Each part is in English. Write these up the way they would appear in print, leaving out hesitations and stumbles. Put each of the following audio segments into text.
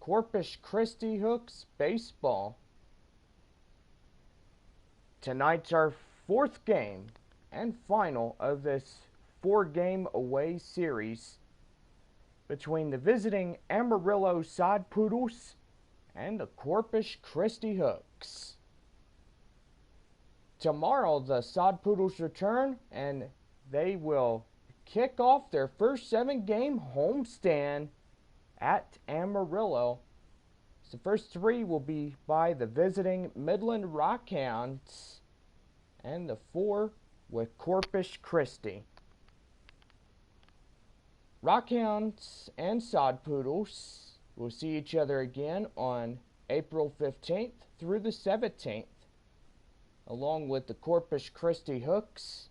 Corpus Christi Hooks baseball. Tonight's our fourth game and final of this four-game away series between the visiting Amarillo Sod Poodles and the Corpus Christi Hooks. Tomorrow the Sod Poodles return and they will kick off their first 7-game homestand at Amarillo. The first 3 will be by the visiting Midland Rockhounds and the 4 with Corpus Christi. Rockhounds and Sod Poodles will see each other again on April 15th through the 17th, along with the Corpus Christi Hooks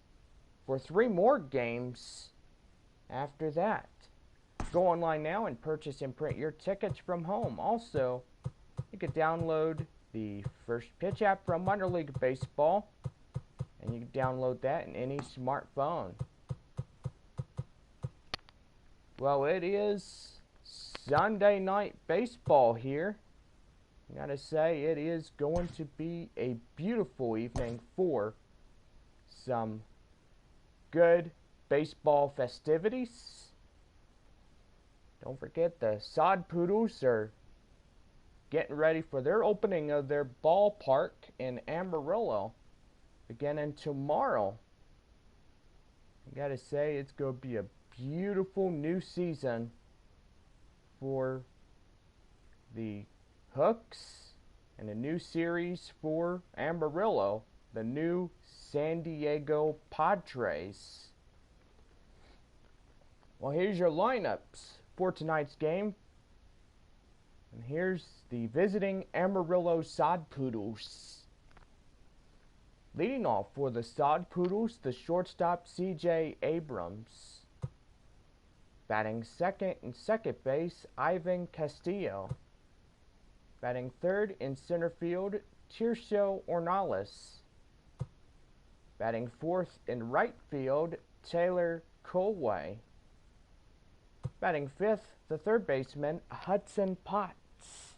for 3 more games after that. Go online now and purchase and print your tickets from home. Also, you can download the First Pitch app from Minor League Baseball, and you can download that in any smartphone. Well, it is Sunday night baseball here. I gotta say, it is going to be a beautiful evening for some good baseball festivities. Don't forget, the Sod Poodles are getting ready for their opening of their ballpark in Amarillo beginning tomorrow. I gotta say, it's going to be a beautiful new season for the Hooks and a new series for Amarillo, the new San Diego Padres. Well, here's your lineups for tonight's game. And here's the visiting Amarillo Sod Poodles. Leading off for the Sod Poodles, the shortstop C.J. Abrams. Batting second in second base, Ivan Castillo. Batting third in center field, Tirso Ornales. Batting fourth in right field, Taylor Colway. Batting fifth, the third baseman, Hudson Potts.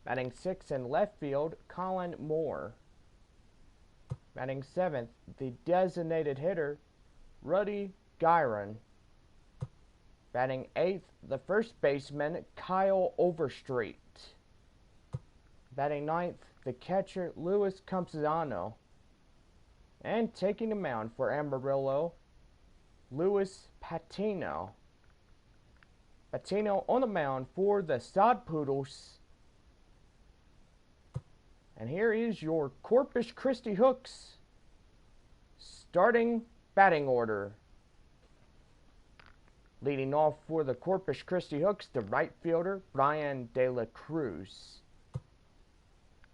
Batting sixth in left field, Colin Moore. Batting seventh, the designated hitter, Ruddy Gyron. Batting eighth, the first baseman, Kyle Overstreet. Batting ninth, the catcher, Luis Campuzano. And taking the mound for Amarillo, Luis Patino. Patino on the mound for the Sod Poodles. And here is your Corpus Christi Hooks starting batting order. Leading off for the Corpus Christi Hooks, the right fielder, Brian De La Cruz.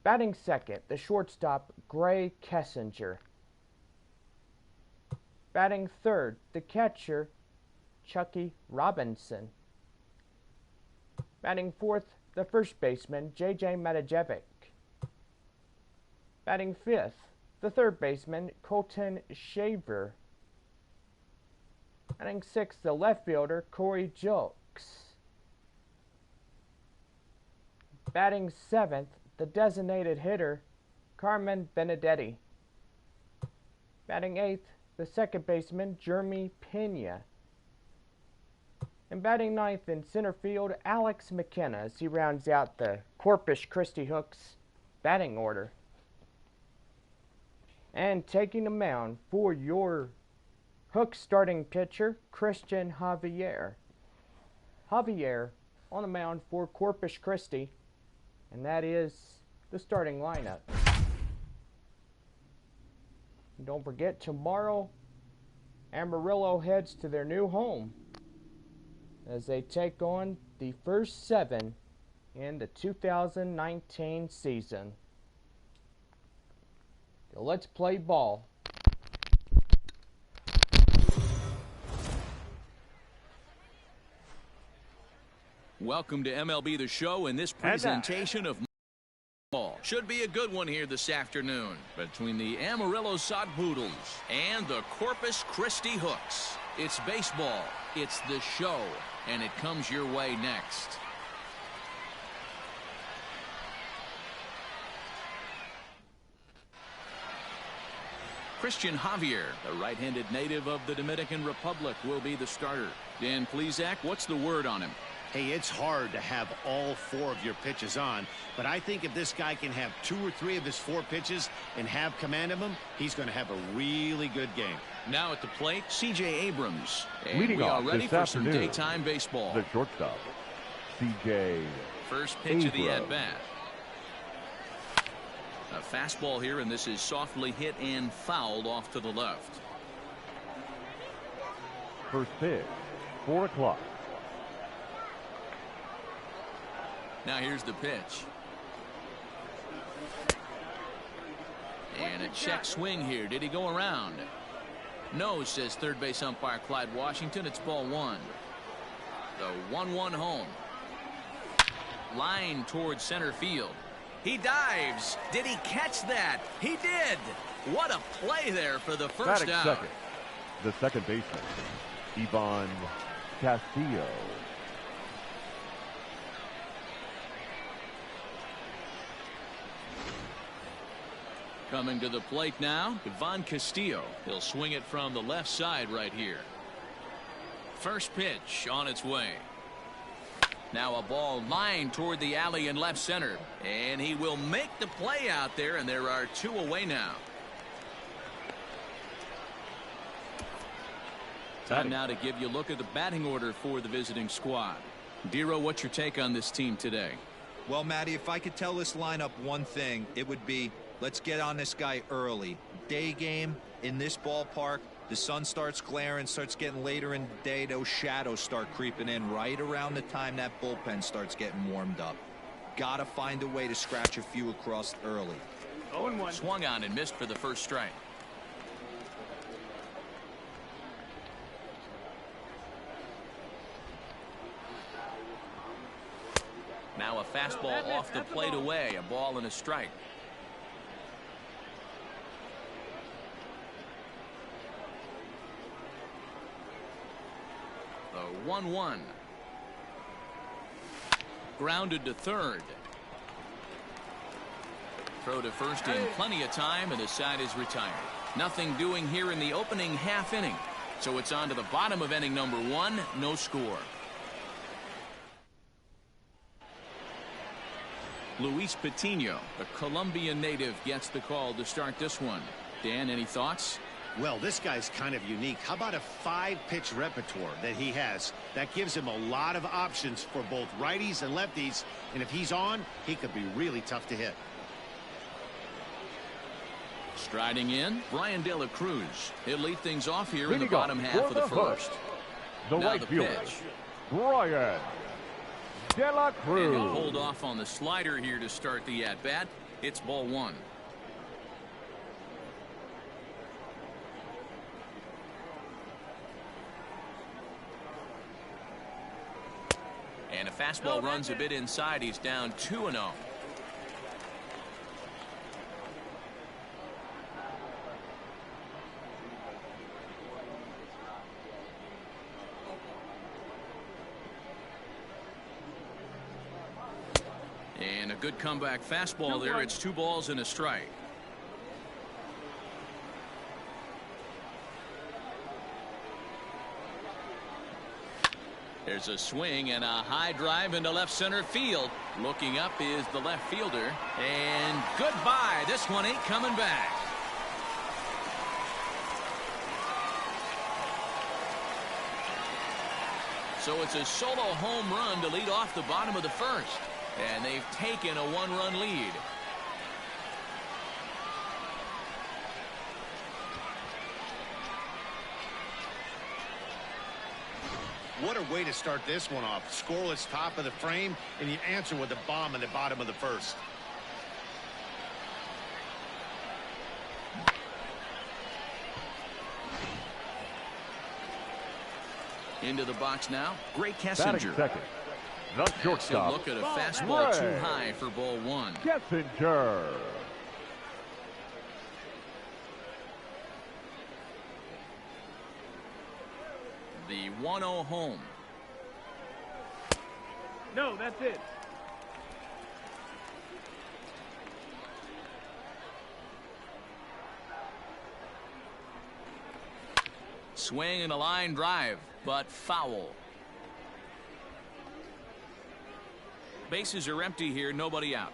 Batting second, the shortstop, Gray Kessinger. Batting third, the catcher, Chucky Robinson. Batting fourth, the first baseman, J.J. Matajevic. Batting fifth, the third baseman, Colton Shaver. Batting sixth, the left fielder, Corey Jokes. Batting seventh, the designated hitter, Carmen Benedetti. Batting eighth, the second baseman, Jeremy Pena. And batting ninth in center field, Alex McKenna, as he rounds out the Corpus Christi Hooks batting order. And taking the mound for your Hooks starting pitcher, Christian Javier. Javier on the mound for Corpus Christi, and that is the starting lineup. And don't forget, tomorrow Amarillo heads to their new home as they take on the first 7 in the 2019 season. So let's play ball. Welcome to MLB The Show and this presentation of ball. Should be a good one here this afternoon between the Amarillo Sod Poodles and the Corpus Christi Hooks. It's baseball, it's the show, and it comes your way next. Christian Javier, the right-handed native of the Dominican Republic, will be the starter. Dan Plesac, what's the word on him? Hey, it's hard to have all 4 of your pitches on, but I think if this guy can have 2 or 3 of his 4 pitches and have command of them, he's going to have a really good game. Now at the plate, C.J. Abrams. And Leading we are off ready this for some afternoon, daytime baseball. The shortstop, C.J. First pitch of the Abrams. at-bat. A fastball here, and this is softly hit and fouled off to the left. First pitch, 4 o'clock. Now here's the pitch. And a check swing here. Did he go around? No, says third base umpire Clyde Washington. It's ball 1. The 1-1 home. Line towards center field. He dives. Did he catch that? He did. What a play there for the first Batting out. second, the second baseman, Ivan Castillo. Coming to the plate now, Ivan Castillo. He'll swing it from the left side right here. First pitch on its way. Now a ball lined toward the alley in left center. And he will make the play out there, and there are 2 away now. Time now to give you a look at the batting order for the visiting squad. Dero, what's your take on this team today? Well, Matty, if I could tell this lineup one thing, it would be let's get on this guy early. Day game in this ballpark. The sun starts glaring, starts getting later in the day. Those shadows start creeping in right around the time that bullpen starts getting warmed up. Got to find a way to scratch a few across early. 0-1. Swung on and missed for the first strike. Now a fastball off the plate away. A ball and a strike. The 1-1. Grounded to third. Throw to first in plenty of time, and the side is retired. Nothing doing here in the opening half inning. So it's on to the bottom of inning number 1. No score. Luis Patino, the Colombian native, gets the call to start this one. Dan, any thoughts? Well, this guy's kind of unique. How about a 5-pitch repertoire that he has? That gives him a lot of options for both righties and lefties. And if he's on, he could be really tough to hit. Striding in, Brian De La Cruz. He'll lead things off here in the bottom half of the first. The now right the fielder, pitch. Brian De La And Cruz. he'll hold off on the slider here to start the at-bat. It's ball 1. And a fastball runs a bit inside. He's down 2-0. And a good comeback fastball there. It's 2 balls and a strike. There's a swing and a high drive into left center field. Looking up is the left fielder. And goodbye. This one ain't coming back. So it's a solo home run to lead off the bottom of the first. And they've taken a 1-run lead. What a way to start this one off. Scoreless top of the frame, and you answer with a bomb in the bottom of the first. Into the box now. Great Batting Kessinger. second, the shortstop, Look at a fastball too Ray high for ball 1. Kessinger. The 1-0 home. No, that's it. swing and a line drive, but foul. Bases are empty here, nobody out.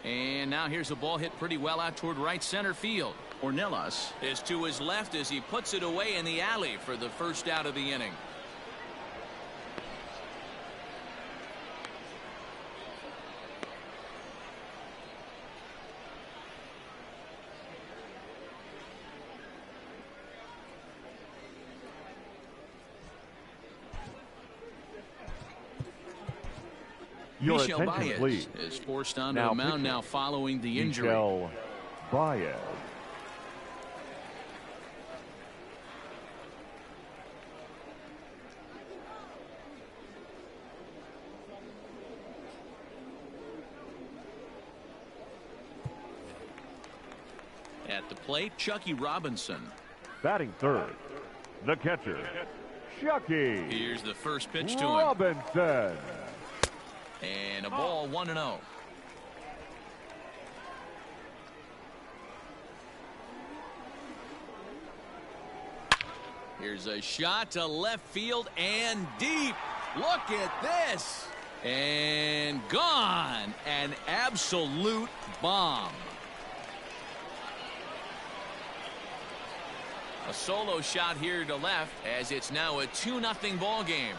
And now here's a ball hit pretty well out toward right center field. Ornelas is to his left as he puts it away in the alley for the first out of the inning. Your Michel attention, Baez please. is forced onto Now the mound pitching. now following the injury. Michel Baez. At the plate, Chucky Robinson. Batting third, the catcher, Chucky Here's the first pitch to him. Robinson. And a ball 1-0. Here's a shot to left field and deep. Look at this. And gone. An absolute bomb. A solo shot here to left as it's now a 2-0 ball game.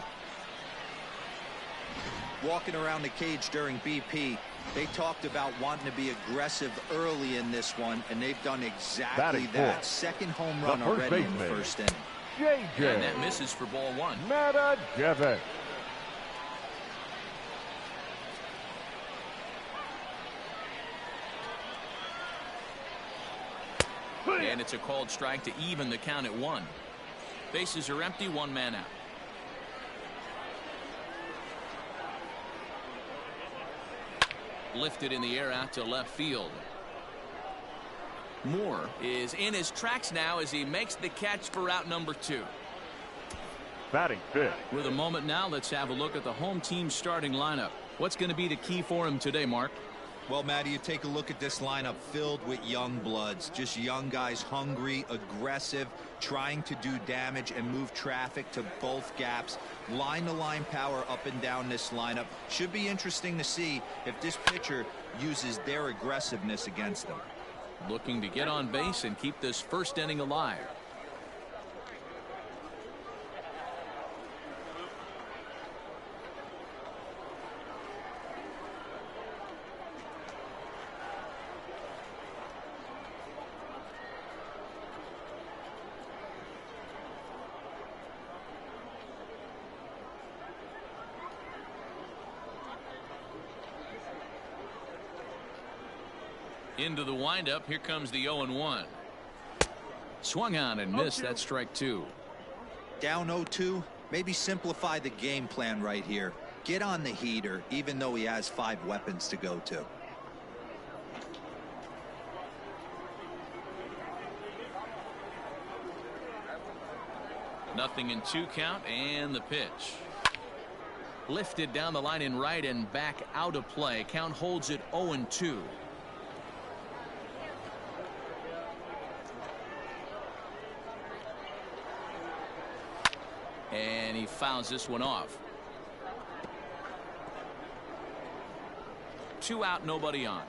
Walking around the cage during BP, they talked about wanting to be aggressive early in this one, and they've done exactly Batting that. fourth, Second home the run first already in the baseman, first inning. And that JJ misses for ball 1. Metajevic. And it's a called strike to even the count at 1. Bases are empty, 1 man out. Lifted in the air out to left field. Moore is in his tracks now as he makes the catch for out number 2. Batting fifth, With a moment now, let's have a look at the home team's starting lineup. What's going to be the key for him today, Mark? Well, Matty, you take a look at this lineup filled with young bloods, just young guys, hungry, aggressive, trying to do damage and move traffic to both gaps. Line-to-line power up and down this lineup. Should be interesting to see if this pitcher uses their aggressiveness against them. Looking to get on base and keep this first inning alive. Into the windup. Here comes the 0-1. Swung on and missed. That's strike 2. Down 0-2, maybe simplify the game plan right here. Get on the heater, even though he has 5 weapons to go to. Nothing in 2 count, and the pitch. Lifted down the line in right and back out of play. Count holds it 0-2. And he fouls this one off. 2 out, nobody on.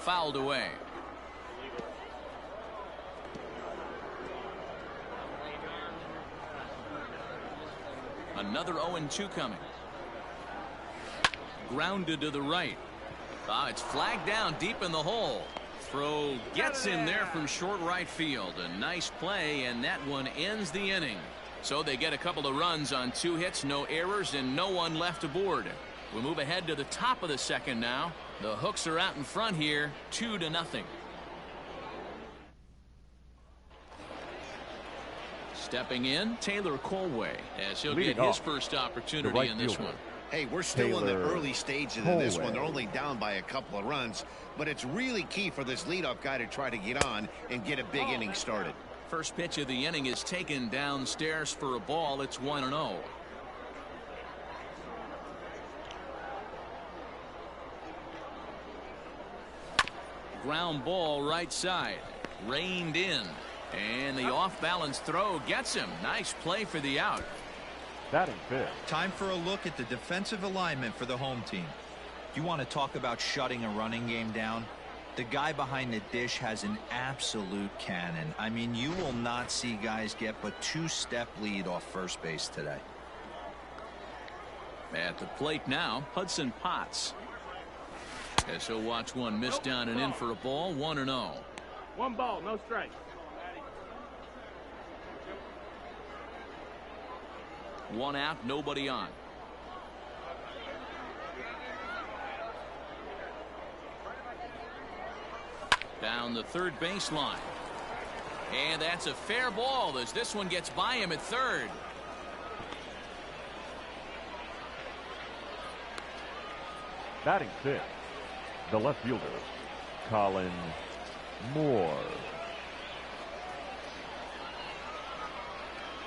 Fouled away. Another 0-2 coming. Grounded to the right. It's flagged down deep in the hole. Throw gets him there from short right field. A nice play, and that one ends the inning. So they get a couple of runs on 2 hits, no errors, and no one left aboard. We move ahead to the top of the second now. The Hooks are out in front here, 2-0. Stepping in, Taylor Colway, as he'll Leading get his off, first the opportunity right in this fielder, one. Hey, we're still in the early stages of this one. They're only down by a couple of runs, but it's really key for this leadoff guy to try to get on and get a big inning started. First pitch of the inning is taken downstairs for a ball. It's 1-0. Ground ball right side. Reined in. And the off-balance throw gets him. Nice play for the out. Batting fifth. Time for a look at the defensive alignment for the home team. You want to talk about shutting a running game down? The guy behind the dish has an absolute cannon. I mean, you will not see guys get but two-step lead off first base today. At the plate now, Hudson Potts. As he'll watch one miss down and in for a ball. 1-0. 1 ball, no strike. One out, nobody on. Down the third baseline. And that's a fair ball as this one gets by him at third. Batting sixth. The left fielder, Colin Moore.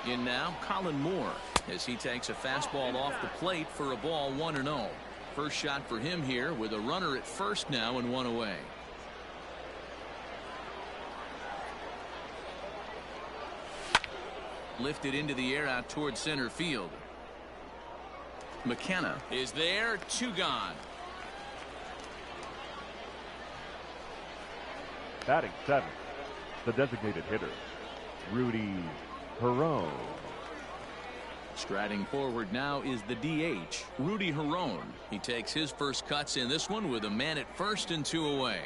In now, Colin Moore, as he takes a fastball off the plate for a ball. 1-0. First shot for him here with a runner at first now and one away. Lifted into the air out towards center field. McKenna is there. 2 gone. Batting seventh. The designated hitter, Rudy Herone. Striding forward now is the DH, Rudy Herone. He takes his first cuts in this one with a man at first and 2 away.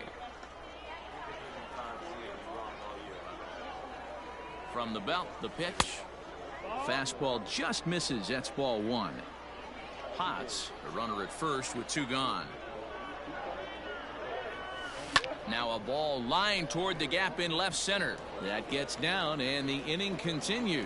From the belt, the pitch. Fastball just misses. That's ball 1. Potts, a runner at first with 2 gone. Now a ball lined toward the gap in left center. That gets down and the inning continues.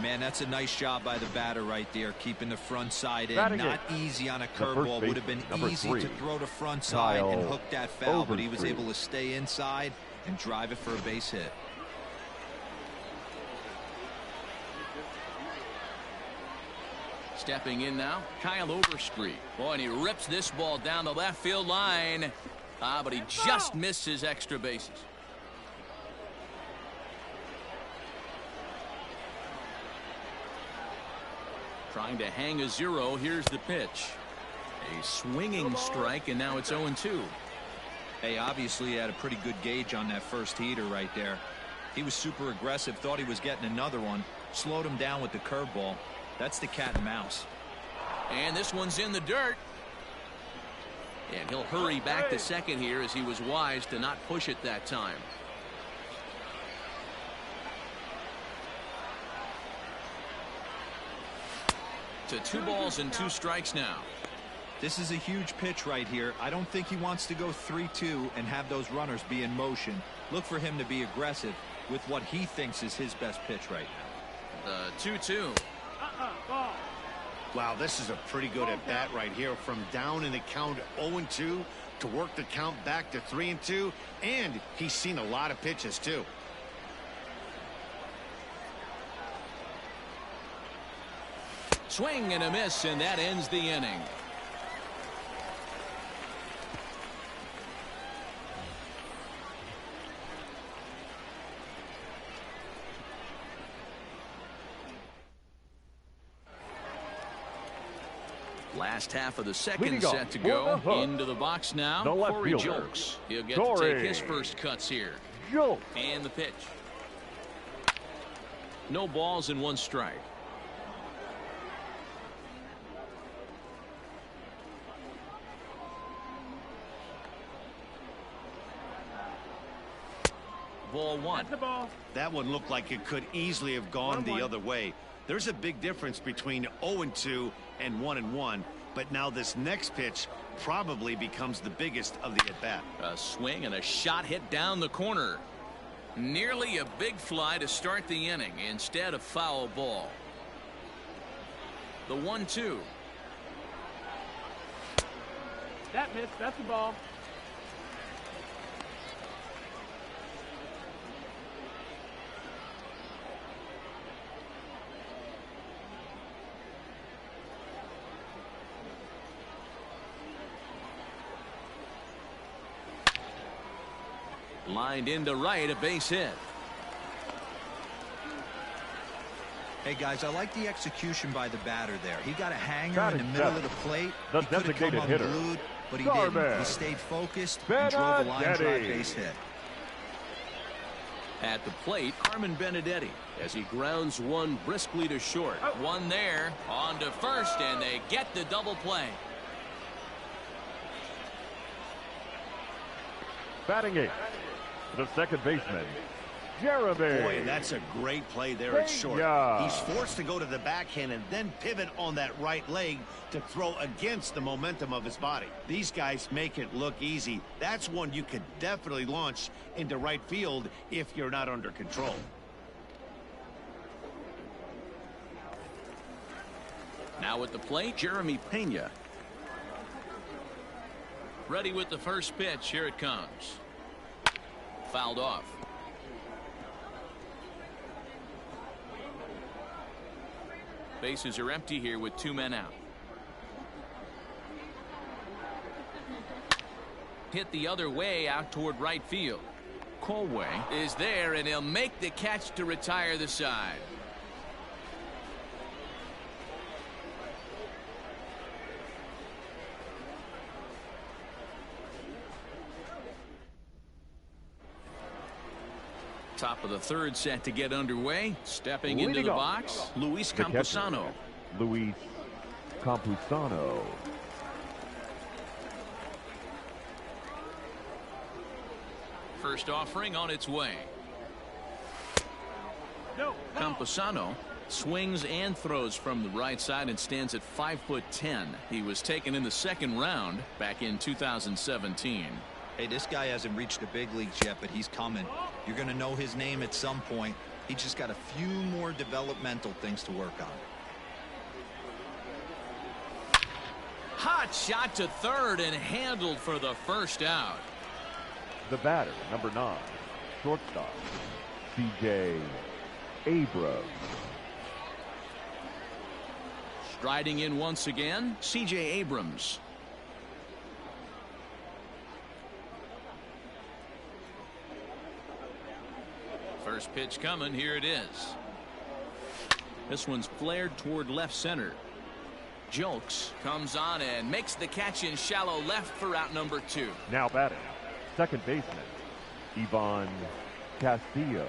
Man, that's a nice job by the batter right there, keeping the front side in. Batting Not it. easy on a The first curveball. Would have been number easy 3, to throw to front side and Kyle hook that foul, but he was Overstreet. able to stay inside and drive it for a base hit. Stepping in now, Kyle Overstreet. Boy, and he rips this ball down the left field line. But he just missed his extra bases. Trying to hang a 0. Here's the pitch. A swinging strike, and now it's 0-2. Hey, obviously he had a pretty good gauge on that first heater right there. He was super aggressive, thought he was getting another one, slowed him down with the curveball. That's the cat and mouse. And this one's in the dirt. And he'll hurry back to second here as he was wise to not push it that time. To 2 balls and 2 strikes now. This is a huge pitch right here. I don't think he wants to go 3-2 and have those runners be in motion. Look for him to be aggressive with what he thinks is his best pitch right now. The 2-2. Ball. Wow, this is a pretty good at bat right here, from down in the count 0-2 to work the count back to 3-2, and he's seen a lot of pitches too. Swing and a miss, and that ends the inning. Last half of the second set to go. Into the box now. Corey Jolks. He'll get to take his first cuts here. And the pitch. No balls and 1 strike. Ball 1. That's the ball. That one looked like it could easily have gone the other way. There's a big difference between 0-2 and 1-1, but now this next pitch probably becomes the biggest of the at-bat. A swing and a shot hit down the corner. Nearly a big fly to start the inning instead of foul ball. The 1-2. That missed. That's the ball. Lined into right, a base hit. Hey, guys, I like the execution by the batter there. He got a hanger in the Batting middle seven. of the plate. The He could have come designated hitter, unglued, but he Star didn't. Man. He stayed focused and drove a line drive Benedetti. base hit. At the plate, Carmen Benedetti as he grounds one briskly to short. One there, on to first, and they get the double play. Batting eighth, the second baseman, Jeremy. Boy, that's a great play there at short. Yeah. He's forced to go to the backhand and then pivot on that right leg to throw against the momentum of his body. These guys make it look easy. That's one you could definitely launch into right field if you're not under control. Now at the plate, Jeremy Pena. Ready with the first pitch. Here it comes. Fouled off. Bases are empty here with 2 men out. Hit the other way out toward right field. Colway is there, and he'll make the catch to retire the side. Top of the third set to get underway. Stepping into the box, Luis The catcher, Campusano. Luis Campusano. First offering on its way. No. Campusano swings and throws from the right side and stands at 5'10". He was taken in the second round back in 2017. Hey, this guy hasn't reached the big leagues yet, but he's coming. You're going to know his name at some point. He just got a few more developmental things to work on. Hot shot to third and handled for the first out. The batter, number 9, shortstop, C.J. Abrams. Striding in once again, C.J. Abrams. First pitch coming. Here it is. This one's flared toward left center. Jolks comes on and makes the catch in shallow left for out number 2. Now batting, second baseman, Ivan Castillo.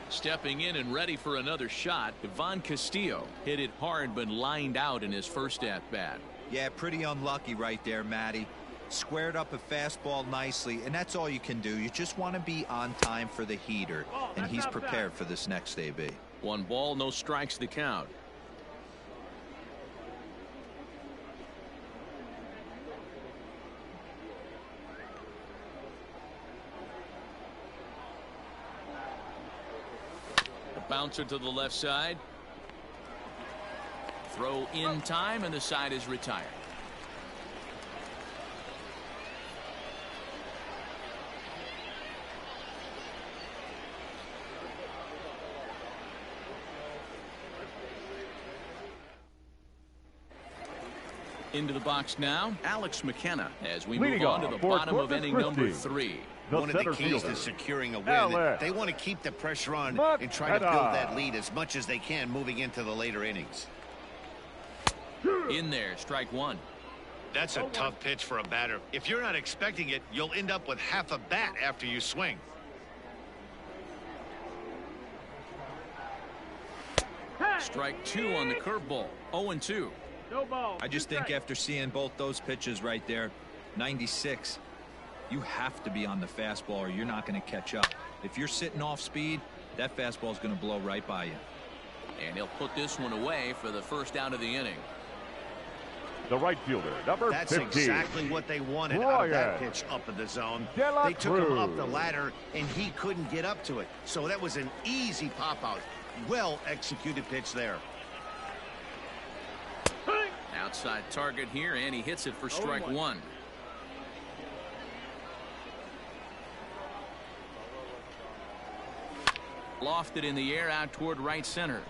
Stepping in and ready for another shot, Ivan Castillo hit it hard but lined out in his first at-bat. Yeah, pretty unlucky right there, Matty. Squared up a fastball nicely, and that's all you can do. You just want to be on time for the heater, and he's prepared for this next AB. 1 ball, no strikes the count. The bouncer to the left side. Throw in time, and the side is retired. Into the box now, Alex McKenna, as we move on to the bottom of inning number 3. One of the keys to securing a win, they want to keep the pressure on and try to build that lead as much as they can moving into the later innings. In there, strike 1. That's a tough pitch for a batter. If you're not expecting it, you'll end up with half a bat after you swing. Strike 2 on the curveball. 0-2. No ball. I just think after seeing both those pitches right there, 96, you have to be on the fastball or you're not going to catch up. If you're sitting off speed, that fastball is going to blow right by you. And he'll put this one away for the first out of the inning. The right fielder, number 15. That's exactly what they wanted out of that pitch up in the zone. They took him up the ladder, and he couldn't get up to it. So that was an easy pop-out. Well-executed pitch there. Outside target here, and he hits it for strike one. Lofted in the air out toward right center.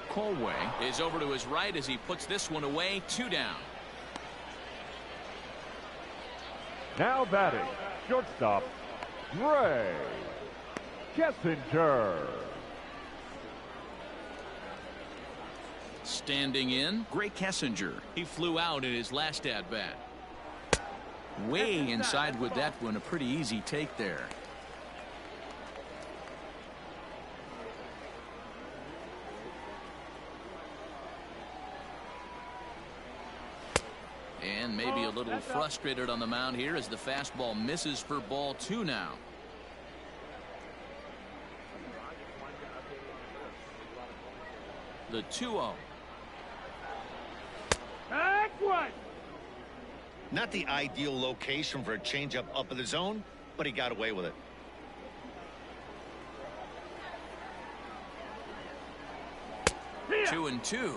Colway is over to his right as he puts this one away. 2 down. Now batting, shortstop, Ray Kessinger. Standing in, Gray Kessinger. He flew out in his last at-bat. Way inside with that one. A pretty easy take there. And maybe a little frustrated on the mound here as the fastball misses for ball 2 now. The 2-0. Not the ideal location for a changeup up in the zone, but he got away with it. Yeah. 2-2.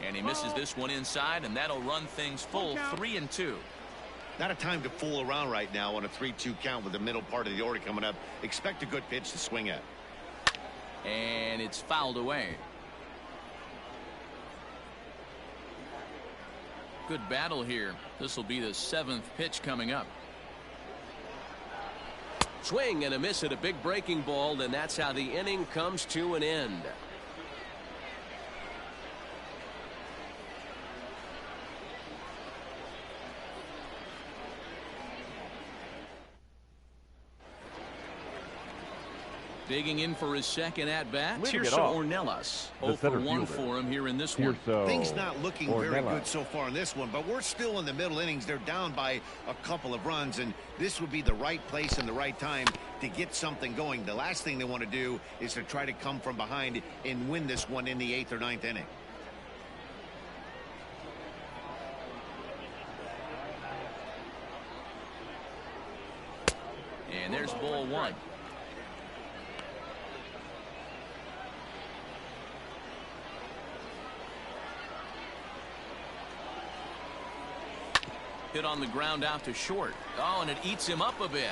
And he misses this one inside, and that'll run things full. 3-2. Not a time to fool around right now on a 3-2 count with the middle part of the order coming up. Expect a good pitch to swing at. And it's fouled away. Good battle here. This will be the 7th pitch coming up. Swing and a miss at a big breaking ball, and that's how the inning comes to an end. Digging in for his second at-bat, Leading Tirso Ornelas. 0 for 1 for him here in this one. Things not looking very good so far in this one, but we're still in the middle innings. They're down by a couple of runs, and this would be the right place and the right time to get something going. The last thing they want to do is to try to come from behind and win this one in the 8th or 9th inning. And there's ball 1. Hit on the ground out to short. Oh, and it eats him up a bit.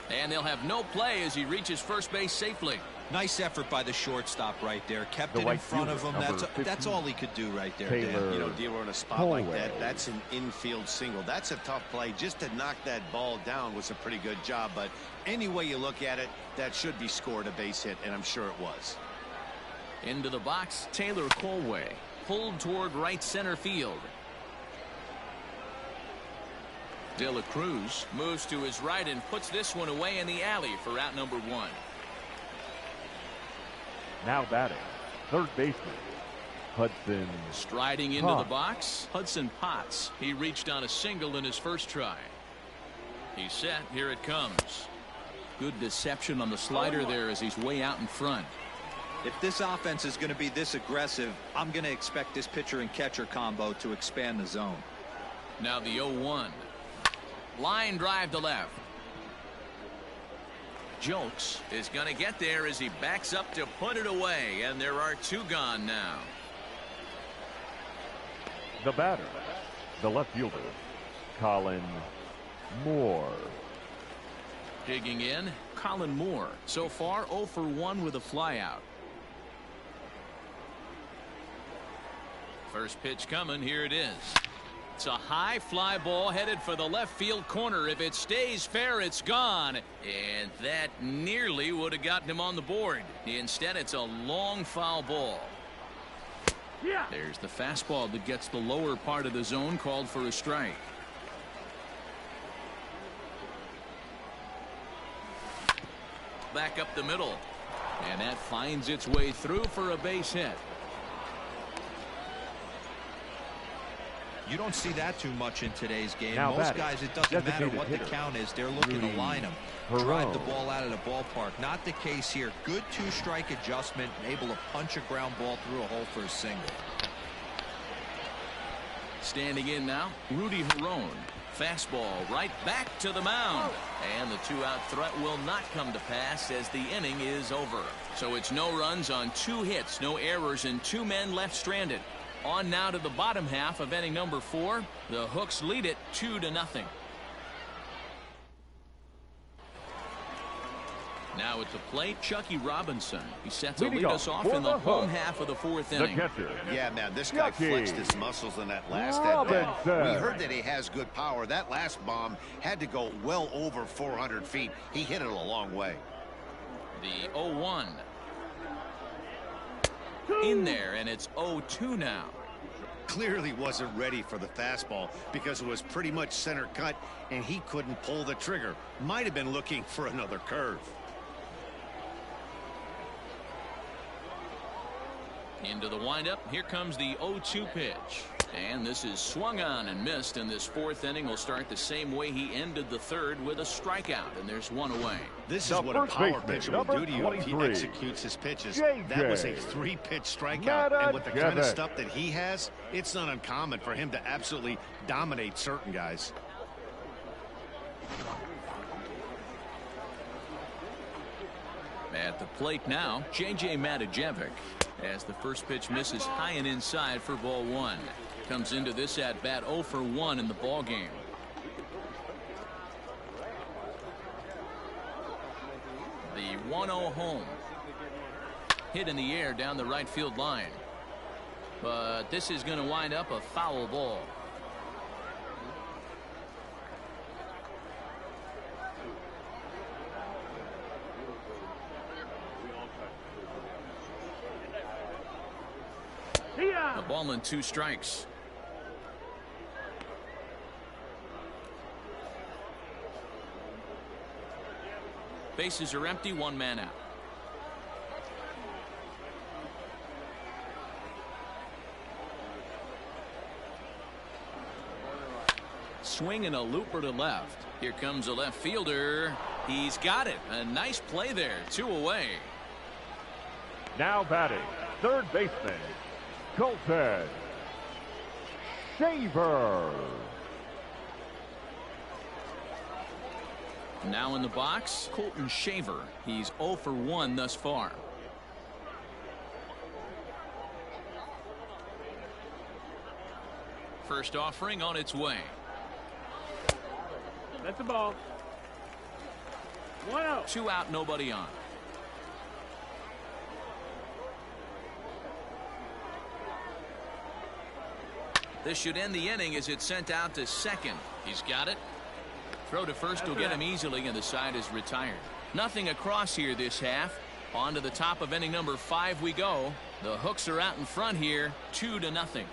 And they'll have no play as he reaches first base safely. Nice effort by the shortstop right there. Kept it in front of him. That's all he could do right there, Dan. You know, dealer in a spot like that, that's an infield single. That's a tough play. Just to knock that ball down was a pretty good job. But any way you look at it, that should be scored a base hit, and I'm sure it was. Into the box, Taylor Colway. Pulled toward right center field. De La Cruz moves to his right and puts this one away in the alley for out number 1. Now batting, third baseman, Hudson. Striding into the box, Hudson Potts. He reached on a single in his first try. He's set. Here it comes. Good deception on the slider there as he's way out in front. If this offense is going to be this aggressive, I'm going to expect this pitcher and catcher combo to expand the zone. Now the 0-1. Line drive to left. Jolks is going to get there as he backs up to put it away, and there are 2 gone now. The batter, the left fielder, Colin Moore. Digging in, Colin Moore. So far 0 for 1 with a flyout. First pitch coming. Here it is. It's a high fly ball headed for the left field corner. If it stays fair, it's gone. And that nearly would have gotten him on the board. Instead, it's a long foul ball. Yeah. There's the fastball that gets the lower part of the zone, called for a strike. Back up the middle. And that finds its way through for a base hit. You don't see that too much in today's game. Now Most guys, it doesn't matter what the hitter, count is. They're looking to line them, drive the ball out of the ballpark. Not the case here. Good 2-strike adjustment, able to punch a ground ball through a hole for a single. Standing in now, Rudy Herron. Fastball right back to the mound. And the 2-out threat will not come to pass as the inning is over. So it's no runs on 2 hits, no errors, and 2 men left stranded. On now to the bottom half of inning number 4. The Hooks lead it 2-0. Now at the plate, Chucky Robinson. He set to lead us off in the home half of the 4th inning. Yeah, man, this guy flexed his muscles in that last at-bat. We heard that he has good power. That last bomb had to go well over 400 feet. He hit it a long way. The 0-1. In there, and it's 0-2 now. Clearly wasn't ready for the fastball because it was pretty much center cut, and he couldn't pull the trigger. Might have been looking for another curve. Into the windup. Here comes the 0-2 pitch. And this is swung on and missed, and this 4th inning will start the same way he ended the 3rd with a strikeout, and there's 1 away. This is what a power pitcher will do to you if he executes his pitches. That was a 3-pitch strikeout, and with the kind of stuff that he has, it's not uncommon for him to absolutely dominate certain guys. At the plate now, J.J. Matijevic. As the first pitch misses high and inside for ball 1. Comes into this at bat 0 for 1 in the ball game. The 1-0 home. Hit in the air down the right field line. But this is going to wind up a foul ball. A ball and 2 strikes. Bases are empty, 1 man out. Swing and a looper to left. Here comes a left fielder. He's got it. A nice play there. 2 away. Now batting, third baseman, Colton Shaver. Now in the box, Colton Shaver. He's 0 for 1 thus far. First offering on its way. That's a ball. 1-0. 2 out, nobody on. This should end the inning as it's sent out to second. He's got it. Throw to first will get him easily, and the side is retired. Nothing across here this half. On to the top of inning number 5 we go. The Hooks are out in front here, 2-0.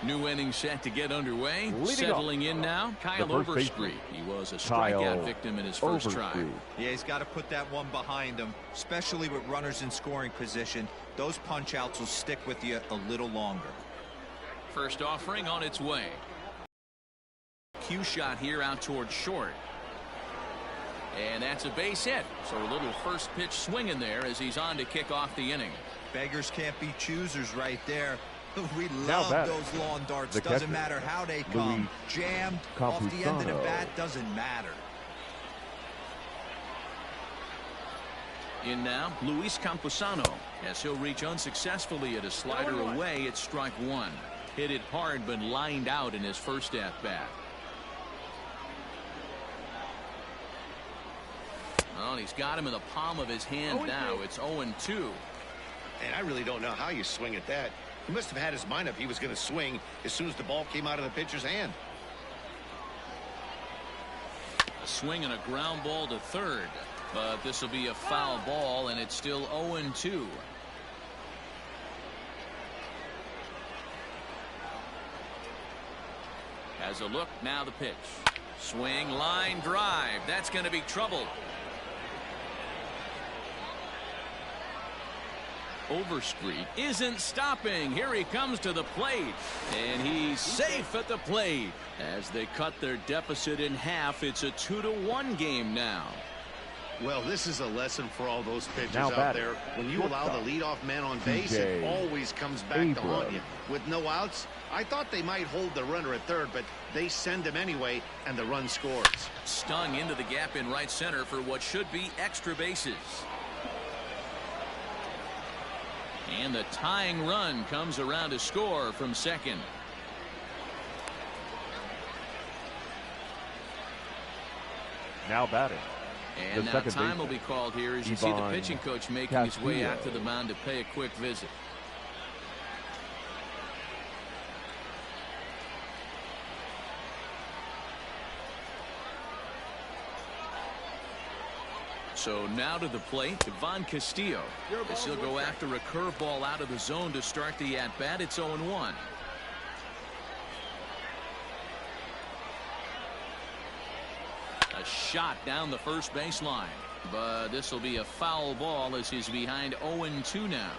New inning set to get underway. Settling in now, Kyle Overstreet. He was a strikeout victim in his first try. Yeah, he's got to put that one behind him, especially with runners in scoring position. Those punch outs will stick with you a little longer. First offering on its way. Cue shot here out towards short. And that's a base hit. So a little first pitch swing in there as he's on to kick off the inning. Beggars can't be choosers right there. We love those lawn darts. Doesn't matter how they come. Jammed off the end of the bat, doesn't matter. In now, Luis Campusano, as he'll reach unsuccessfully at a slider away at strike 1. Hit it hard, but lined out in his first at-bat. Well, he's got him in the palm of his hand now. It's 0-2. And I really don't know how you swing at that. He must have had his mind up he was going to swing as soon as the ball came out of the pitcher's hand. A swing and a ground ball to third. But this will be a foul ball, and it's still 0-2. As a look, now the pitch. Swing, line, drive. That's going to be trouble. Overstreet isn't stopping. Here he comes to the plate, and he's safe at the plate. As they cut their deficit in half, it's a 2-1 game now. Well, this is a lesson for all those pitchers Now out there. When you allow the leadoff man on base, it JBaker. always comes back to haunt you. With no outs, I thought they might hold the runner at third, but they send him anyway, and the run scores. Stung into the gap in right center for what should be extra bases. And the tying run comes around to score from second. Now batting. And now time will be called here as you see the pitching coach making his way out to the mound to pay a quick visit. So now to the plate, Ivan Castillo. As he'll go after a curveball out of the zone to start the at-bat. It's 0-1. A shot down the first baseline, but this will be a foul ball as he's behind 0-2 now.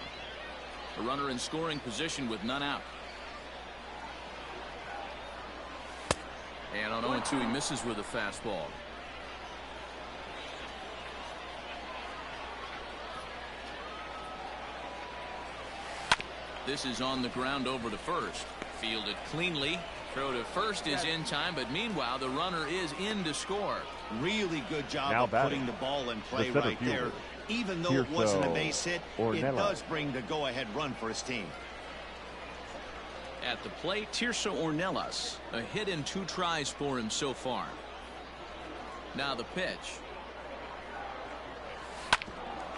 A runner in scoring position with none out. And on 0-2 he misses with a fastball. This is on the ground over to first. Fielded cleanly. Throw to first is in time, but meanwhile the runner is in to score. Really good job of putting the ball in play right there. Even though it wasn't a base hit, it does bring the go-ahead run for his team. At the plate, Tirso Ornelas. A hit in 2 tries for him so far. Now the pitch.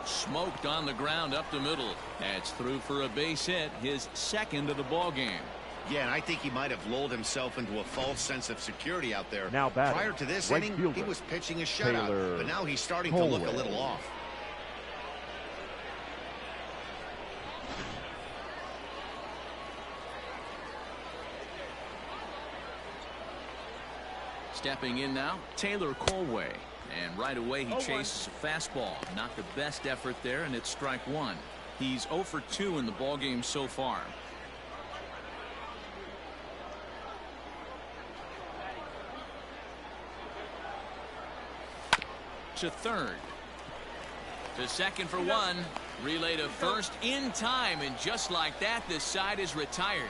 Smoked on the ground up the middle. That's through for a base hit, his second of the ball game. Yeah, and I think he might have lulled himself into a false sense of security out there. Now batting, prior to this right inning, fielder, he was pitching a shutout, but now he's starting to look a little off. Stepping in now, Taylor Colway. And right away he chases a fastball. Not the best effort there, and it's strike 1. He's 0 for 2 in the ballgame so far. To third. To second for 1. Relay to first in time, and just like that, this side is retired.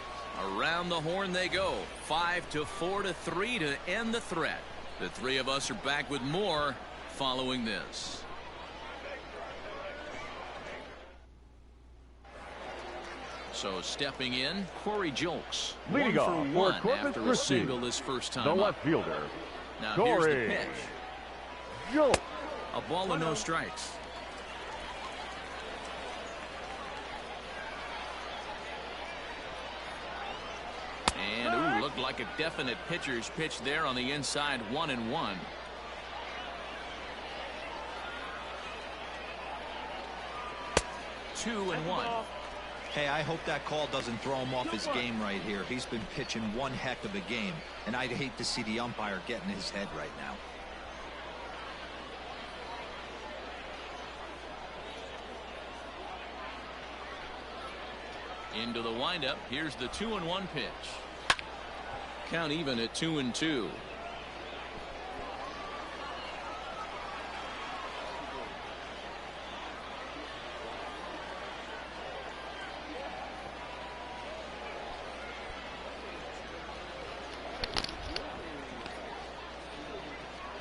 Around the horn they go. 5-4-3 to end the threat. The three of us are back with more following this. So stepping in, Corey Jolks. Leading off for Corpus after a Christi, single this first time the up. left fielder, Now Corey here's the pitch. Jolks. A ball and no strikes. And ooh, looked like a definite pitcher's pitch there on the inside. 1-1. Two and 1. Hey, I hope that call doesn't throw him off his game right here. He's been pitching one heck of a game, and I'd hate to see the umpire get in his head right now. Into the windup. Here's the 2-1 pitch. Count even at 2-2.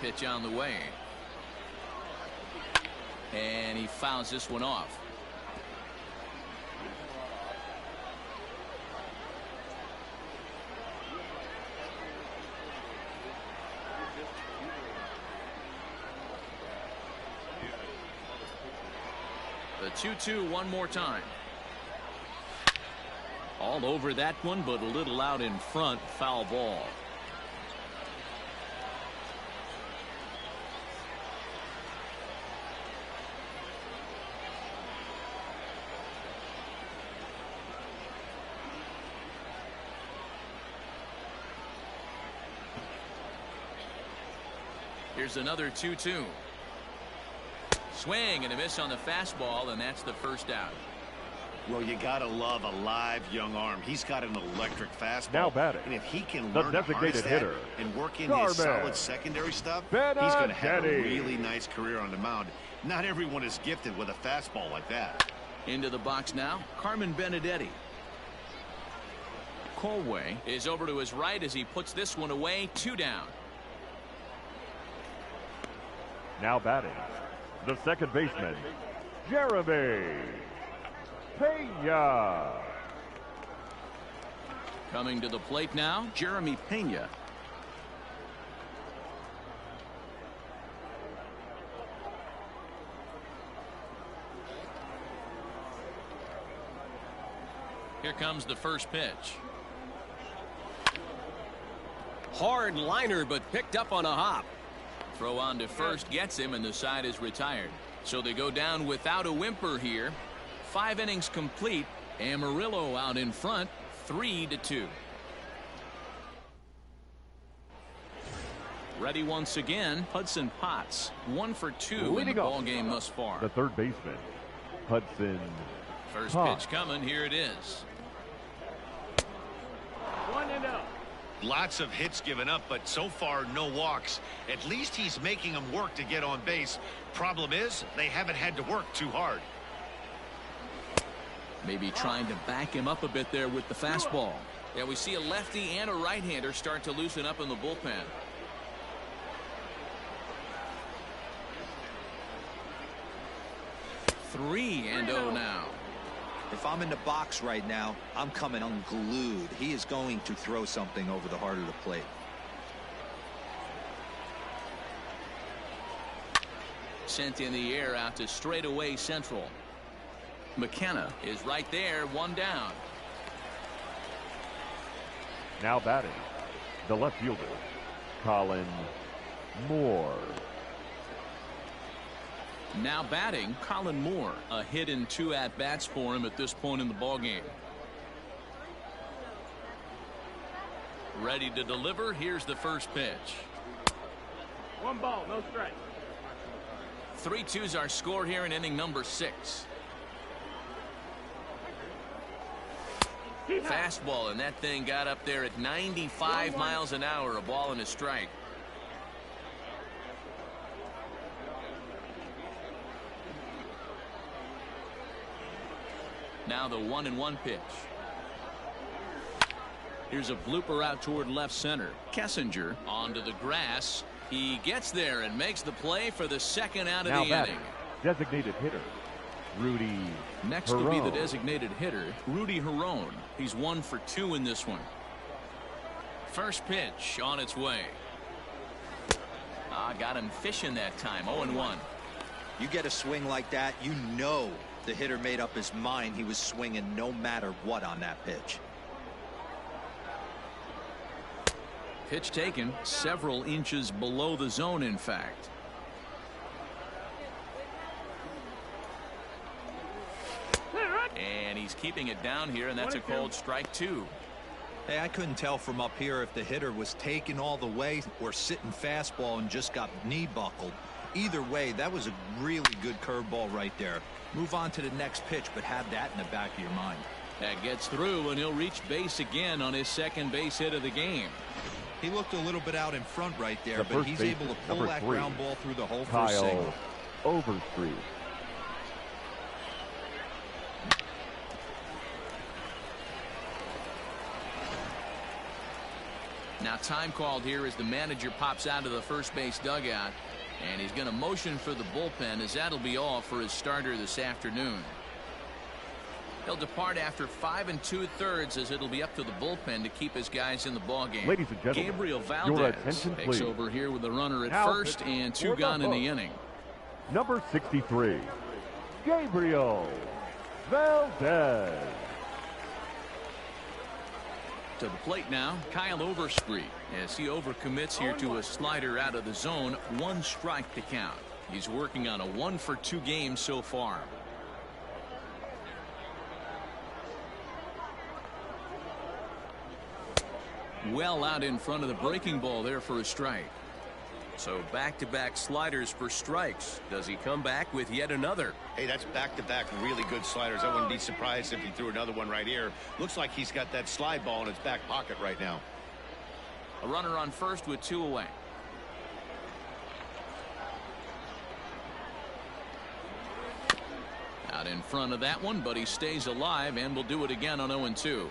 Pitch on the way. And he fouls this one off. The 2-2 one more time. All over that one, but a little out in front. Foul ball. Here's another 2-2. Swing and a miss on the fastball, and that's the first out. Well, you gotta love a live young arm. He's got an electric fastball. Now batting, and if he can the learn to harness designated that hitter, and work in Starman his solid secondary stuff, he's going to have a Benedetti. really nice career on the mound. Not everyone is gifted with a fastball like that. Into the box now, Carmen Benedetti. Colway is over to his right as he puts this one away. 2 down. Now batting, the second baseman, Jeremy Pena. Coming to the plate now, Jeremy Pena. Here comes the first pitch. Hard liner, but picked up on a hop. Throw on to first gets him, and the side is retired. So they go down without a whimper here. 5 innings complete. Amarillo out in front, 3-2. Ready once again, Hudson Potts. 1 for 2 in the ball game thus far. The third baseman, Hudson First Potts. pitch coming. Here it is. 1-0. Lots of hits given up, but so far no walks. At least he's making them work to get on base. Problem is, they haven't had to work too hard. Maybe trying to back him up a bit there with the fastball. Yeah, we see a lefty and a right-hander start to loosen up in the bullpen. Three and 0 now. If I'm in the box right now, I'm coming unglued. He is going to throw something over the heart of the plate. Sent in the air out to straightaway central. McKenna is right there, 1 down. Now batting, the left fielder, Colin Moore. Now batting, Colin Moore. A hit in 2 at-bats for him at this point in the ballgame. Ready to deliver. Here's the first pitch. 1 ball, no strike. 3-2's our score here in inning number 6. Fastball, and that thing got up there at 95 miles an hour. A ball and a strike. Now the 1-1 pitch. Here's a blooper out toward left center. Kessinger onto the grass. He gets there and makes the play for the second out of Now the batting, inning. designated hitter, Rudy Next will be the Herron. designated hitter, Rudy Herron. He's 1 for 2 in this one. First pitch on its way. Got him fishing that time. 0-1. You get a swing like that, you know the hitter made up his mind he was swinging no matter what on that pitch. Pitch taken several inches below the zone, in fact. And he's keeping it down here, and that's a called strike 2. Hey, I couldn't tell from up here if the hitter was taking all the way or sitting fastball and just got knee buckled. Either way, that was a really good curveball right there. Move on to the next pitch, but have that in the back of your mind. That gets through, and he'll reach base again on his second base hit of the game. He looked a little bit out in front right there, The but first he's baseman, able to pull number that 3, ground ball through the hole for a Kyle single. Overstreet. Now time called here as the manager pops out of the first base dugout, and he's going to motion for the bullpen, as that'll be all for his starter this afternoon. He'll depart after 5 2/3 as it'll be up to the bullpen to keep his guys in the ballgame. Ladies and gentlemen, Gabriel your Valdez attention, takes please. over here with a runner at Now first pitching and for 2 the gone in the Bucks, inning. number 63, Gabriel Valdez. To the plate now, Kyle Overstreet, as he overcommits here to a slider out of the zone. 1 strike to count. He's working on a 1 for 2 game so far. Well out in front of the breaking ball there for a strike. So back-to-back sliders for strikes. Does he come back with yet another? Hey, that's back-to-back really good sliders. I wouldn't be surprised if he threw another one right here. Looks like he's got that slide ball in his back pocket right now. A runner on first with 2 away. Out in front of that one, but he stays alive and will do it again on 0-2.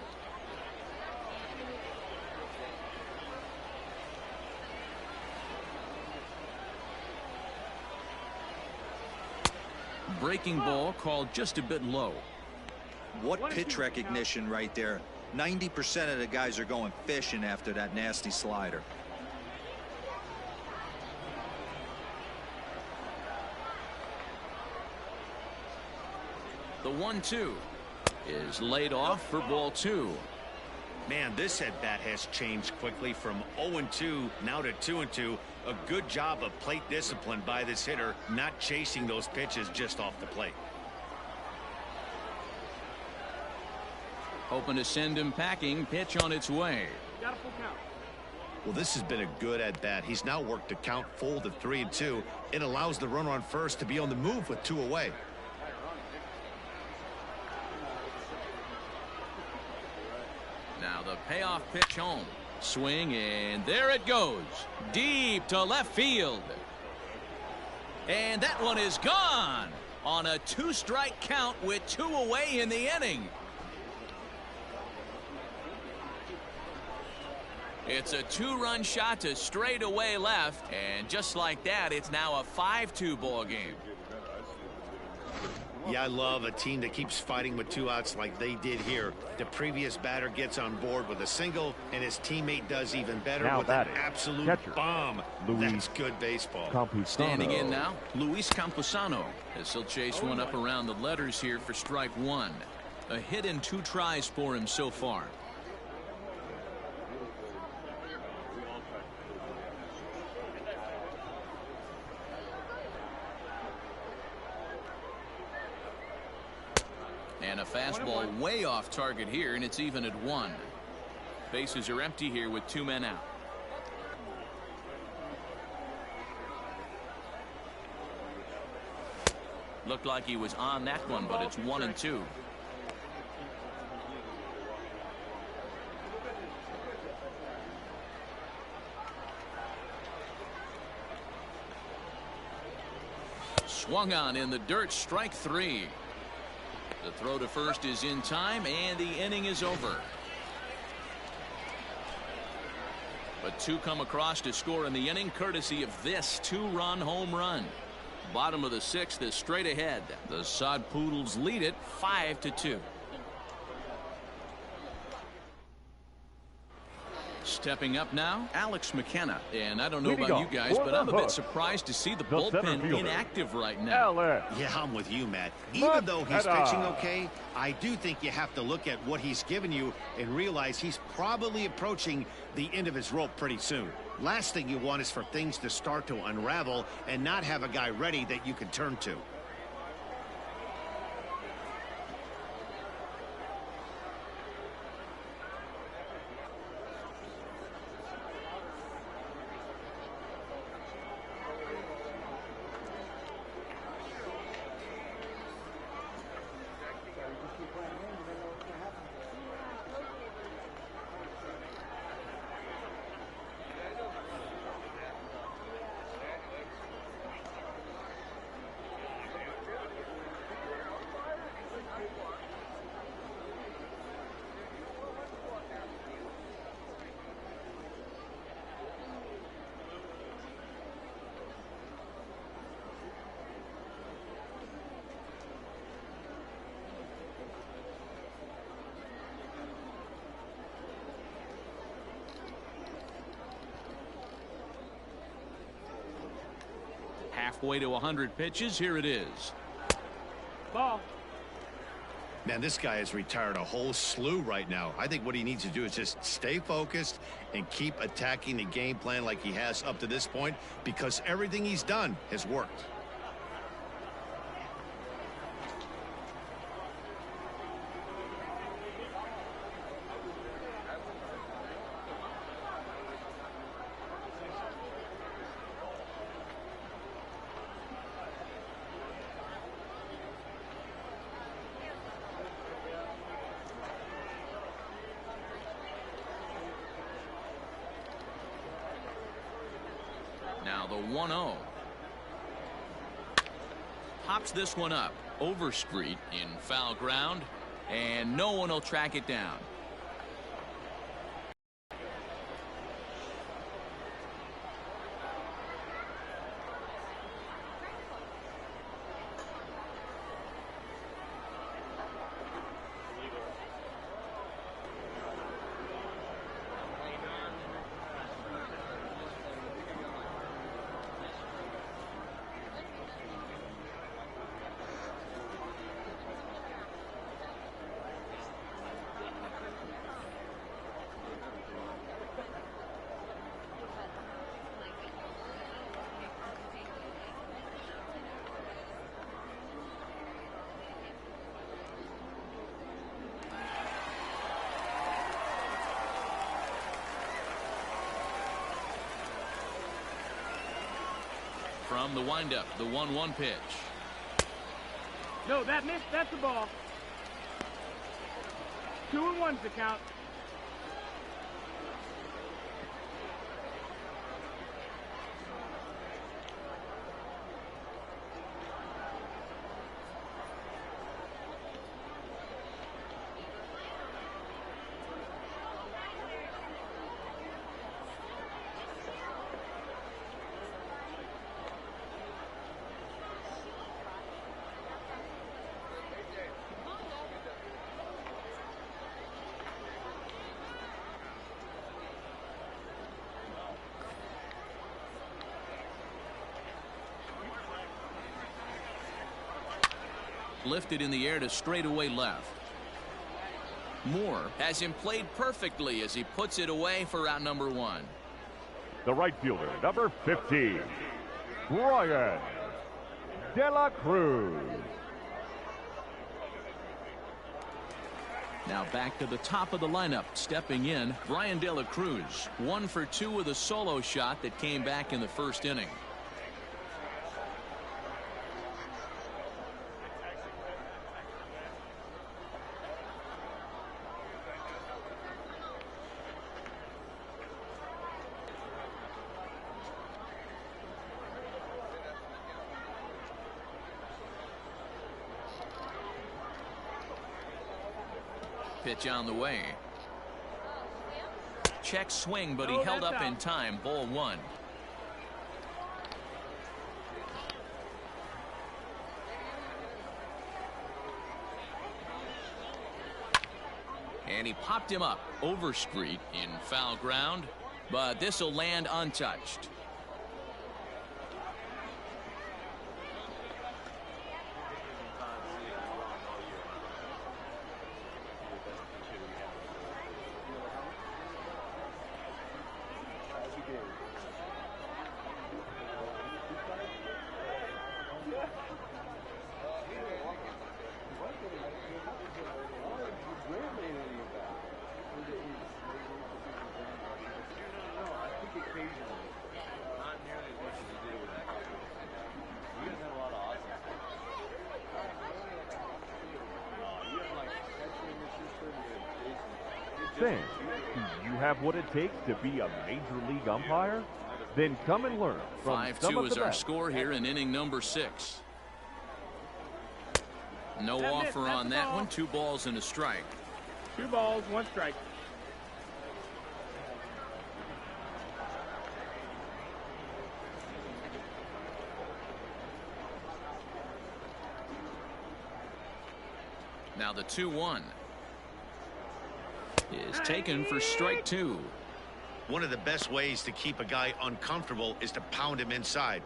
Breaking ball called just a bit low. What pitch recognition right there. 90% of the guys are going fishing after that nasty slider. The 1-2 is laid off for ball 2. Man, this at-bat has changed quickly from 0-2 now to 2-2. A good job of plate discipline by this hitter, not chasing those pitches just off the plate. Hoping to send him packing. Pitch on its way. Got a full count. Well, this has been a good at-bat. He's now worked to count full to 3-2. It allows the runner on first to be on the move with 2 away. Now the payoff pitch home. Swing, and there it goes. Deep to left field. And that one is gone on a 2-strike count with 2 away in the inning. It's a 2-run shot to straightaway left, and just like that, it's now a 5-2 ball game. Yeah, I love a team that keeps fighting with 2 outs like they did here. The previous batter gets on board with a single, and his teammate does even better Now with an batting, absolute catcher, bomb. Luis That's good baseball. Campusano. Standing in now, Luis Campusano, as he'll chase one up around the letters here for strike 1. A hit and 2 tries for him so far. And a fastball way off target here, and it's even at 1. Bases are empty here with 2 men out. Looked like he was on that one, but it's 1-2. Swung on in the dirt, strike 3. The throw to first is in time, and the inning is over. But 2 come across to score in the inning, courtesy of this 2-run home run. Bottom of the 6th is straight ahead. The Sod Poodles lead it 5-2. Stepping up now, Alex McKenna. And I don't know about you guys, but I'm a bit surprised to see the bullpen inactive right now. Yeah, I'm with you, Matt. Even though he's pitching okay, I do think you have to look at what he's given you and realize he's probably approaching the end of his rope pretty soon. Last thing you want is for things to start to unravel and not have a guy ready that you can turn to. Halfway to 100 pitches. Here it is. Ball. Man, this guy has retired a whole slew right now. I think what he needs to do is just stay focused and keep attacking the game plan like he has up to this point, because everything he's done has worked. Now the 1-0. Pops this one up. Overstreet in foul ground. And no one will track it down. From the windup, the 1-1 pitch. No, that missed. That's the ball. 2-1's the count. Lifted in the air to straightaway left. Moore has him played perfectly as he puts it away for out number 1. The right fielder, number 15, Brian De La Cruz. Now back to the top of the lineup. Stepping in, Brian De La Cruz. 1 for 2 with a solo shot that came back in the first inning. Pitch on the way. Check swing, but he held up in time. Ball 1. And he popped him up. Overstreet in foul ground, but this will land untouched. Fans, do you have what it takes to be a major league umpire? Then come and learn from 5-2 is our score here in inning number 6. No offer on that one. 2 balls and a strike. 2 balls, 1 strike. Now the 2-1 is taken for strike 2. One of the best ways to keep a guy uncomfortable is to pound him inside.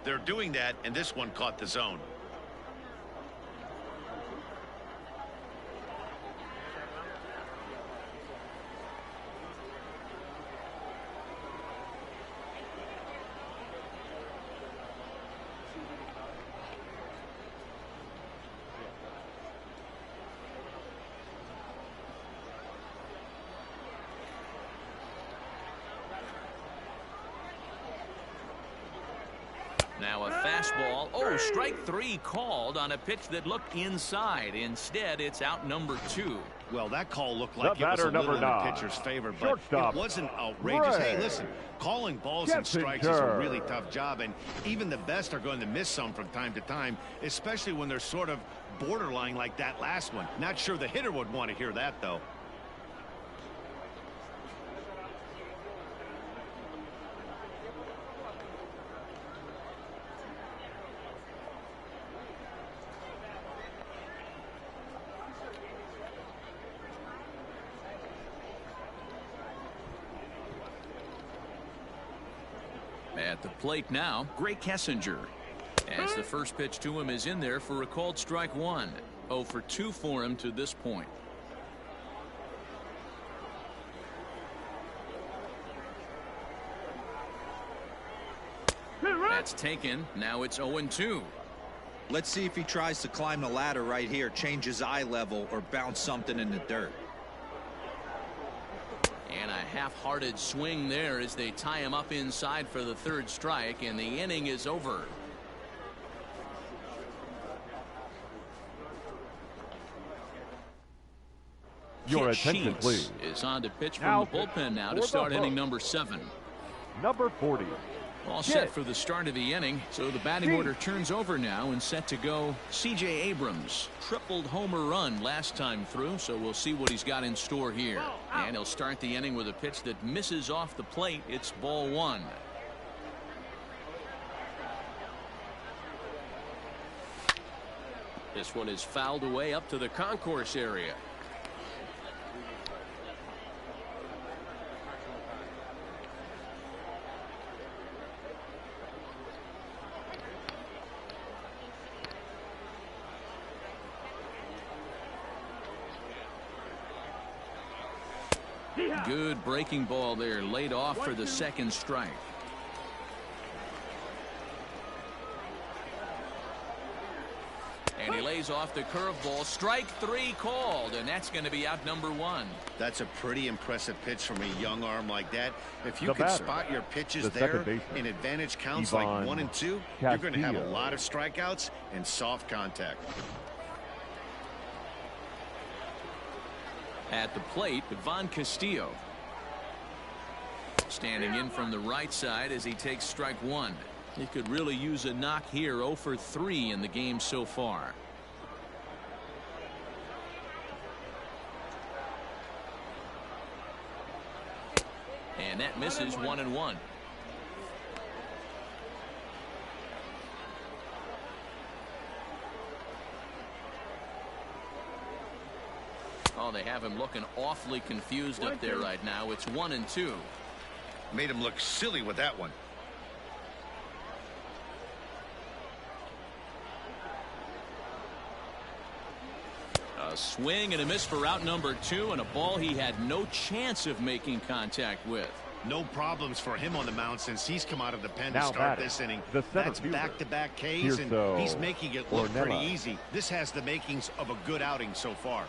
They're doing that, and this one caught the zone. Now a fastball. Oh, strike 3 called on a pitch that looked inside. Instead, it's out number 2. Well, that call looked like The it was a batter, little in the number 9. pitcher's favor, but Shortstop, it wasn't outrageous. Hey, Ray. listen, calling balls and strikes is a Kissinger. really tough job, and even the best are going to miss some from time to time, especially when they're sort of borderline like that last one. Not sure the hitter would want to hear that, though. At the plate now, Gray Kessinger. As the first pitch to him is in there for a called strike 1. 0 for 2 for him to this point. That's taken. Now it's 0-2. Let's see if he tries to climb the ladder right here, change his eye level, or bounce something in the dirt. And a half-hearted swing there as they tie him up inside for the third strike, and the inning is over. Your Kit attention, Sheets please. is on to pitch from Now the bullpen now for to the start inning hook. number 7. Number 40. All Kit. set for the start of the inning, so the batting Sheets. order turns over now and set to go. C.J. Abrams tripled homer run last time through, so we'll see what he's got in store here. And he'll start the inning with a pitch that misses off the plate. It's ball 1. This one is fouled away up to the concourse area. Good breaking ball there, laid off for the second strike. And he lays off the curveball. Strike 3 called, and that's going to be out number 1. That's a pretty impressive pitch from a young arm like that. If you The can batter, spot your pitches the there second baseman, in advantage counts Ivan like 1 and 2, you're going to have a Castillo. lot of strikeouts and soft contact. At the plate, Ivan Castillo. Standing in from the right side as he takes strike 1. He could really use a knock here. 0 for 3 in the game so far. And that misses 1-1. Oh, they have him looking awfully confused up there right now. It's 1-2. Made him look silly with that one. A swing and a miss for out number 2, and a ball he had no chance of making contact with. No problems for him on the mound since he's come out of the pen to Now start batting, this inning. the center That's fielder, back-to-back Ks, and Tirso he's making it look pretty Ornella. easy. This has the makings of a good outing so far.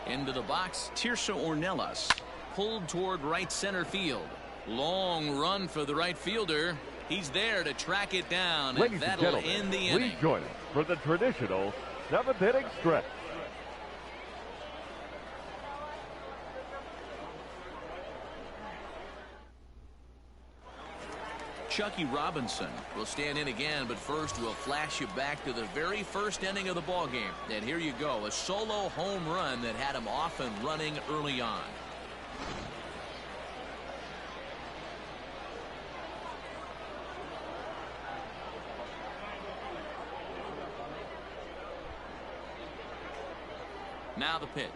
Into the box, Tirso Ornelas. Pulled toward right center field. Long run for the right fielder. He's there to track it down, and Ladies and that'll gentlemen, end the please inning. join us for the traditional 7th inning stretch. Chucky Robinson will stand in again, but first we'll flash you back to the very first inning of the ball game. And here you go, a solo home run that had him off and running early on. Now the pitch.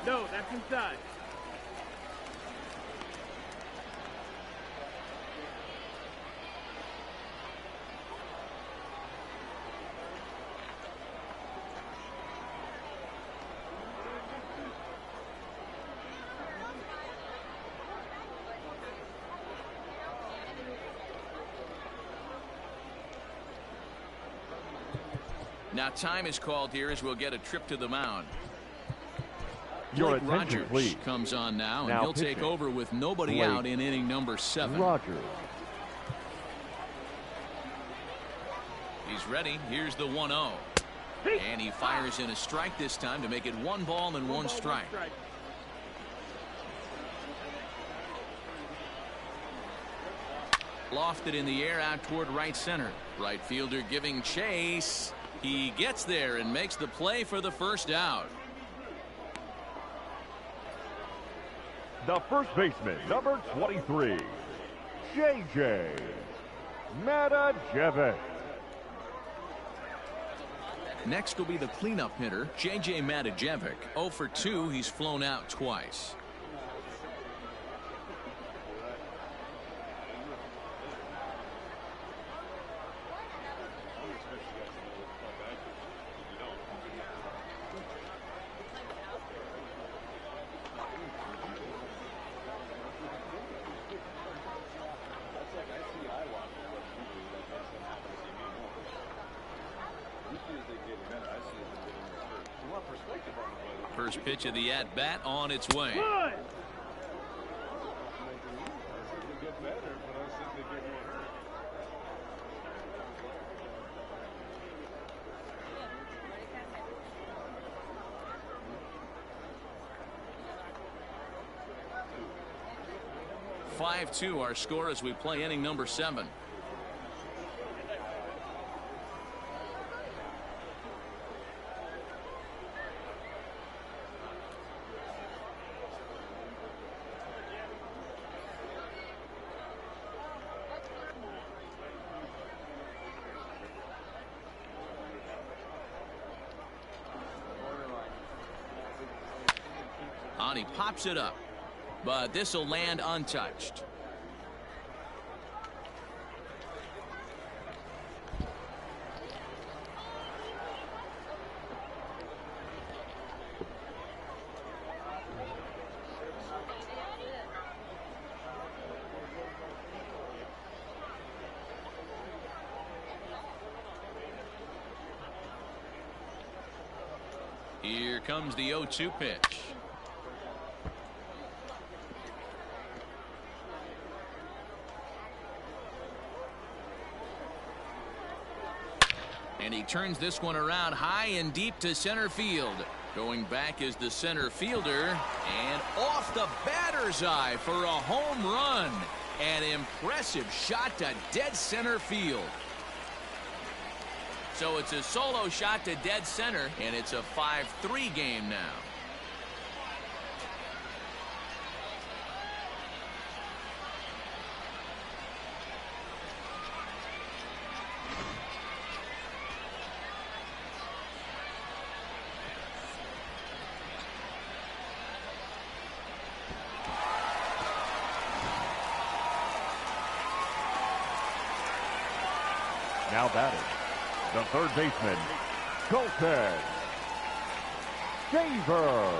No, that's inside. Now time is called here as we'll get a trip to the mound. Your Blake attention, Rogers please. comes on now, and Now he'll take pitching. over with nobody Blake out in inning number 7. Rogers. He's He's ready. Here's the 1-0. And he fires in a strike this time to make it 1 ball and 1 strike. Lofted in the air out toward right center. Right fielder giving chase. He gets there and makes the play for the first out. The first baseman, number 23, JBakerVlogs. Next will be the cleanup hitter, JBakerVlogs. 0 for 2. He's flown out twice. First pitch of the at-bat on its way. 5-2 our score as we play inning number 7. He pops it up, but this will land untouched. Here comes the 0-2 pitch. And he turns this one around high and deep to center field. Going back is the center fielder, and off the batter's eye for a home run. An impressive shot to dead center field. So it's a solo shot to dead center, and it's a 5-3 game now. Now batting, the third baseman, Colton Shaver.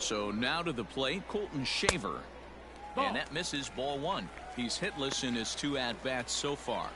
So now to the plate, Colton Shaver. And that misses, ball one. He's hitless in his 2 at-bats so far.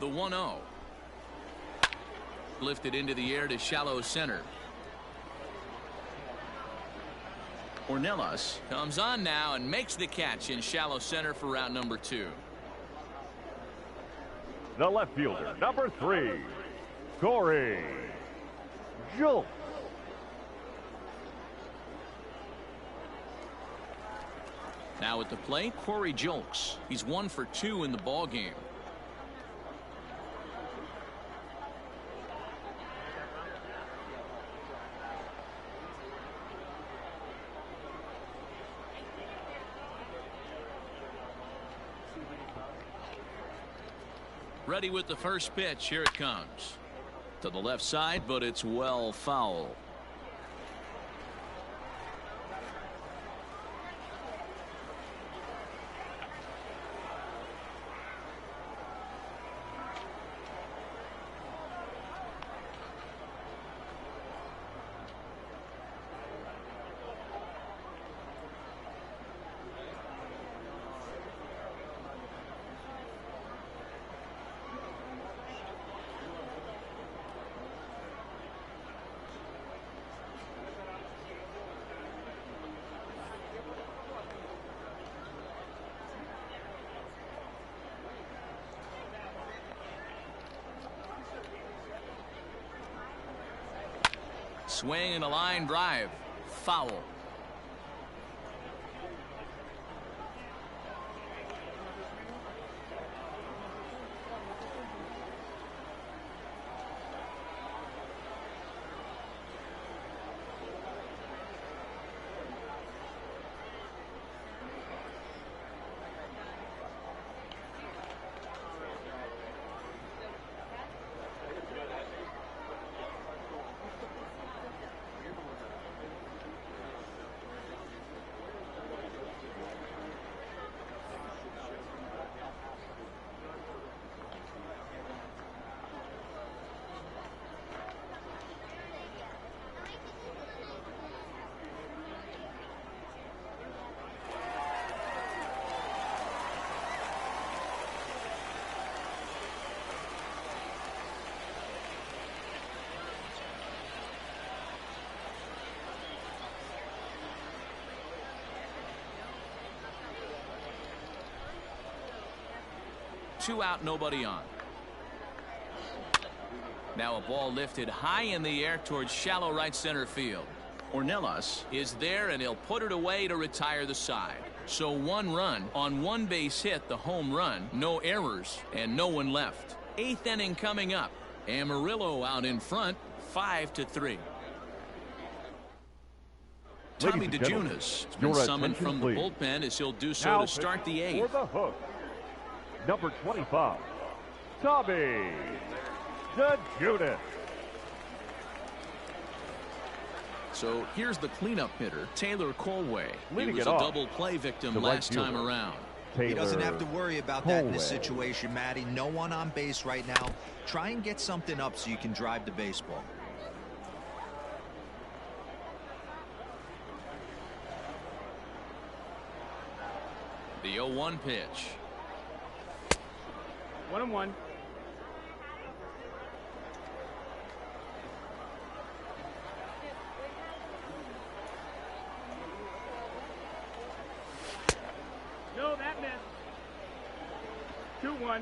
The 1-0. Lifted into the air to shallow center. Ornelas comes on now and makes the catch in shallow center for route number 2. The left fielder, number 3, Corey Julks. Now at the plate, Corey Julks. He's 1 for 2 in the ball game. Ready with the first pitch. Here it comes. To the left side, but it's well foul. Swing and a line drive. Foul. Two out, nobody on. Now a ball lifted high in the air towards shallow right center field. Ornelas is there, and he'll put it away to retire the side. So 1 run on 1 base hit, the home run, no errors, and no one left. 8th inning coming up. Amarillo out in front, 5-3. Tommy DeJunas has been summoned from the bullpen as he'll do so to start the 8th. For the hook, number 25, Tommy DeJunas. So here's the cleanup hitter, Taylor Colway. He was a double play victim last time around. He doesn't have to worry about that in this situation, Matty. No one on base right now. Try and get something up so you can drive the baseball. The 0-1 pitch. 1-1. No, that missed. 2-1.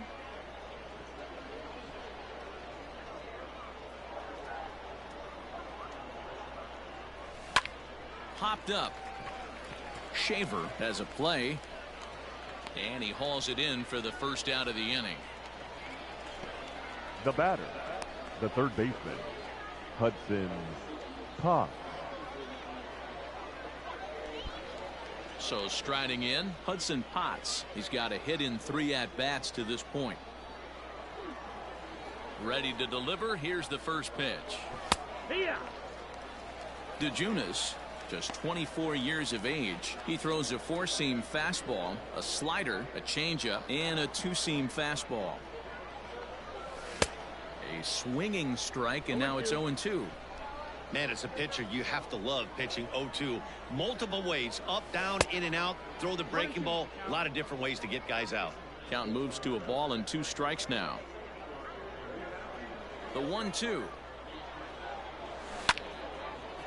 Popped up. Shaver has a play. And he hauls it in for the first out of the inning. The batter, the third baseman, Hudson Potts. So striding in, Hudson Potts. He's got a hit in 3 at-bats to this point. Ready to deliver. Here's the first pitch. Here. DeJunas, just 24 years of age. He throws a 4-seam fastball, a slider, a changeup, and a 2-seam fastball. A swinging strike, and now it's 0-2. Man, as a pitcher, you have to love pitching 0-2. Multiple ways, up, down, in and out, throw the breaking ball. A lot of different ways to get guys out. Count moves to a ball and 2 strikes now. The 1-2.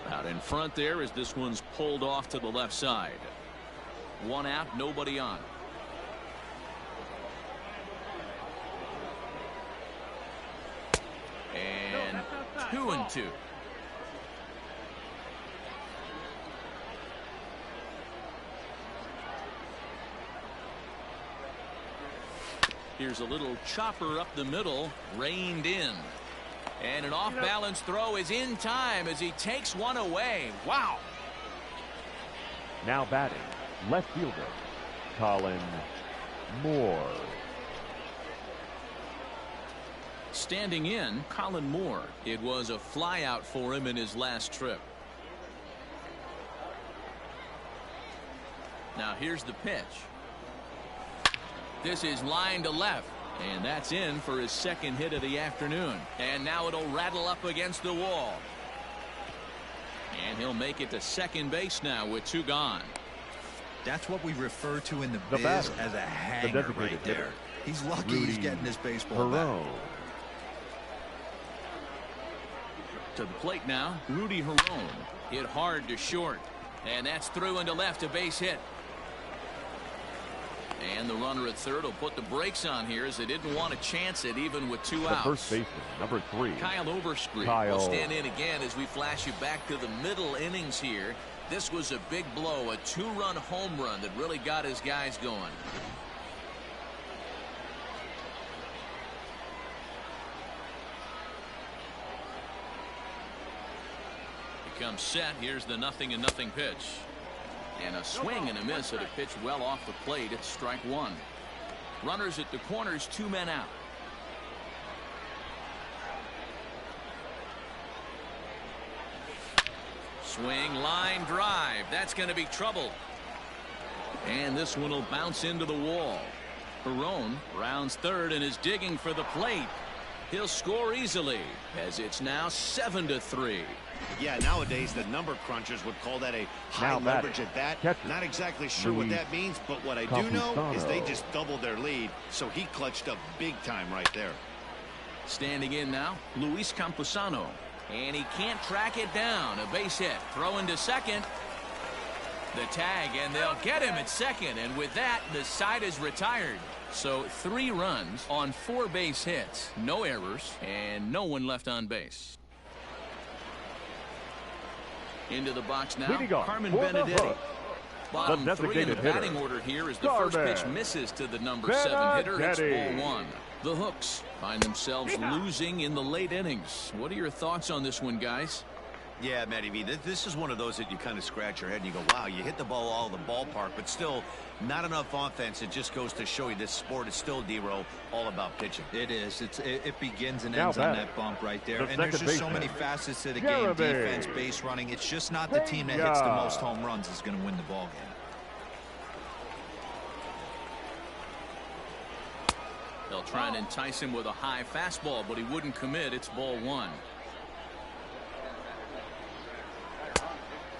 Out in front there as this one's pulled off to the left side. 1 out, nobody on. And 2-2. Here's a little chopper up the middle, reined in. And an off-balance throw is in time as he takes one away. Wow. Now batting, left fielder, Colin Moore. Standing in, Colin Moore. It was a flyout for him in his last trip. Now here's the pitch. This is line to left. And that's in for his second hit of the afternoon. And now it'll rattle up against the wall. And he'll make it to second base now with 2 gone. That's what we refer to in the biz as a hanger right there. He's lucky he's getting this baseball back. To the plate now, Rudy Herron. Hit hard to short. And that's through into left, a base hit. And the runner at third will put the brakes on here as they didn't want to chance it even with 2 outs. First baseman, number 3. Kyle Overstreet will stand in again as we flash you back to the middle innings here. This was a big blow, a 2-run home run that really got his guys going. He comes set. Here's the 0-0 pitch. And a swing and a miss at a pitch well off the plate. It's strike 1. Runners at the corners, 2 men out. Swing, line drive. That's going to be trouble. And this one will bounce into the wall. Herron rounds third and is digging for the plate. He'll score easily as it's now 7-3. Yeah, nowadays the number crunchers would call that a high leverage at bat. Not exactly sure what that means, but what I do know is they just doubled their lead, so he clutched up big time right there. Standing in now, Luis Campusano. And he can't track it down. A base hit. Throw into second. The tag, and they'll get him at second. And with that, the side is retired. So 3 runs on 4 base hits, no errors, and no one left on base. Into the box now, Carmen Benedetti. Bottom 3 in the batting order here as the first pitch misses to the number 7 hitter. It's ball 1. The Hooks find themselves losing in the late innings. What are your thoughts on this one, guys? Yeah, Matty V, this is one of those that you kind of scratch your head and you go, wow, you hit the ball all the ballpark, but still not enough offense. It just goes to show you this sport is still, D-Row, all about pitching. It is. It begins and ends on that bump right there. And there's just so many facets to the game. Defense, base running. It's just not the team that hits the most home runs is going to win the ball game. They'll try and entice him with a high fastball, but he wouldn't commit. It's ball 1.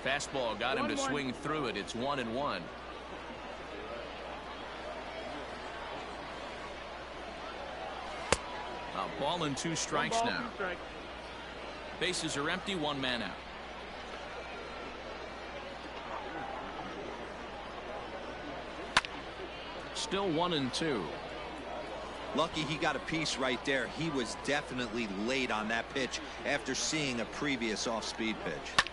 Fastball got him to swing through it. It's 1-1. A ball and 2 strikes now. Bases are empty, 1 man out. Still 1-2. Lucky he got a piece right there. He was definitely late on that pitch after seeing a previous off-speed pitch.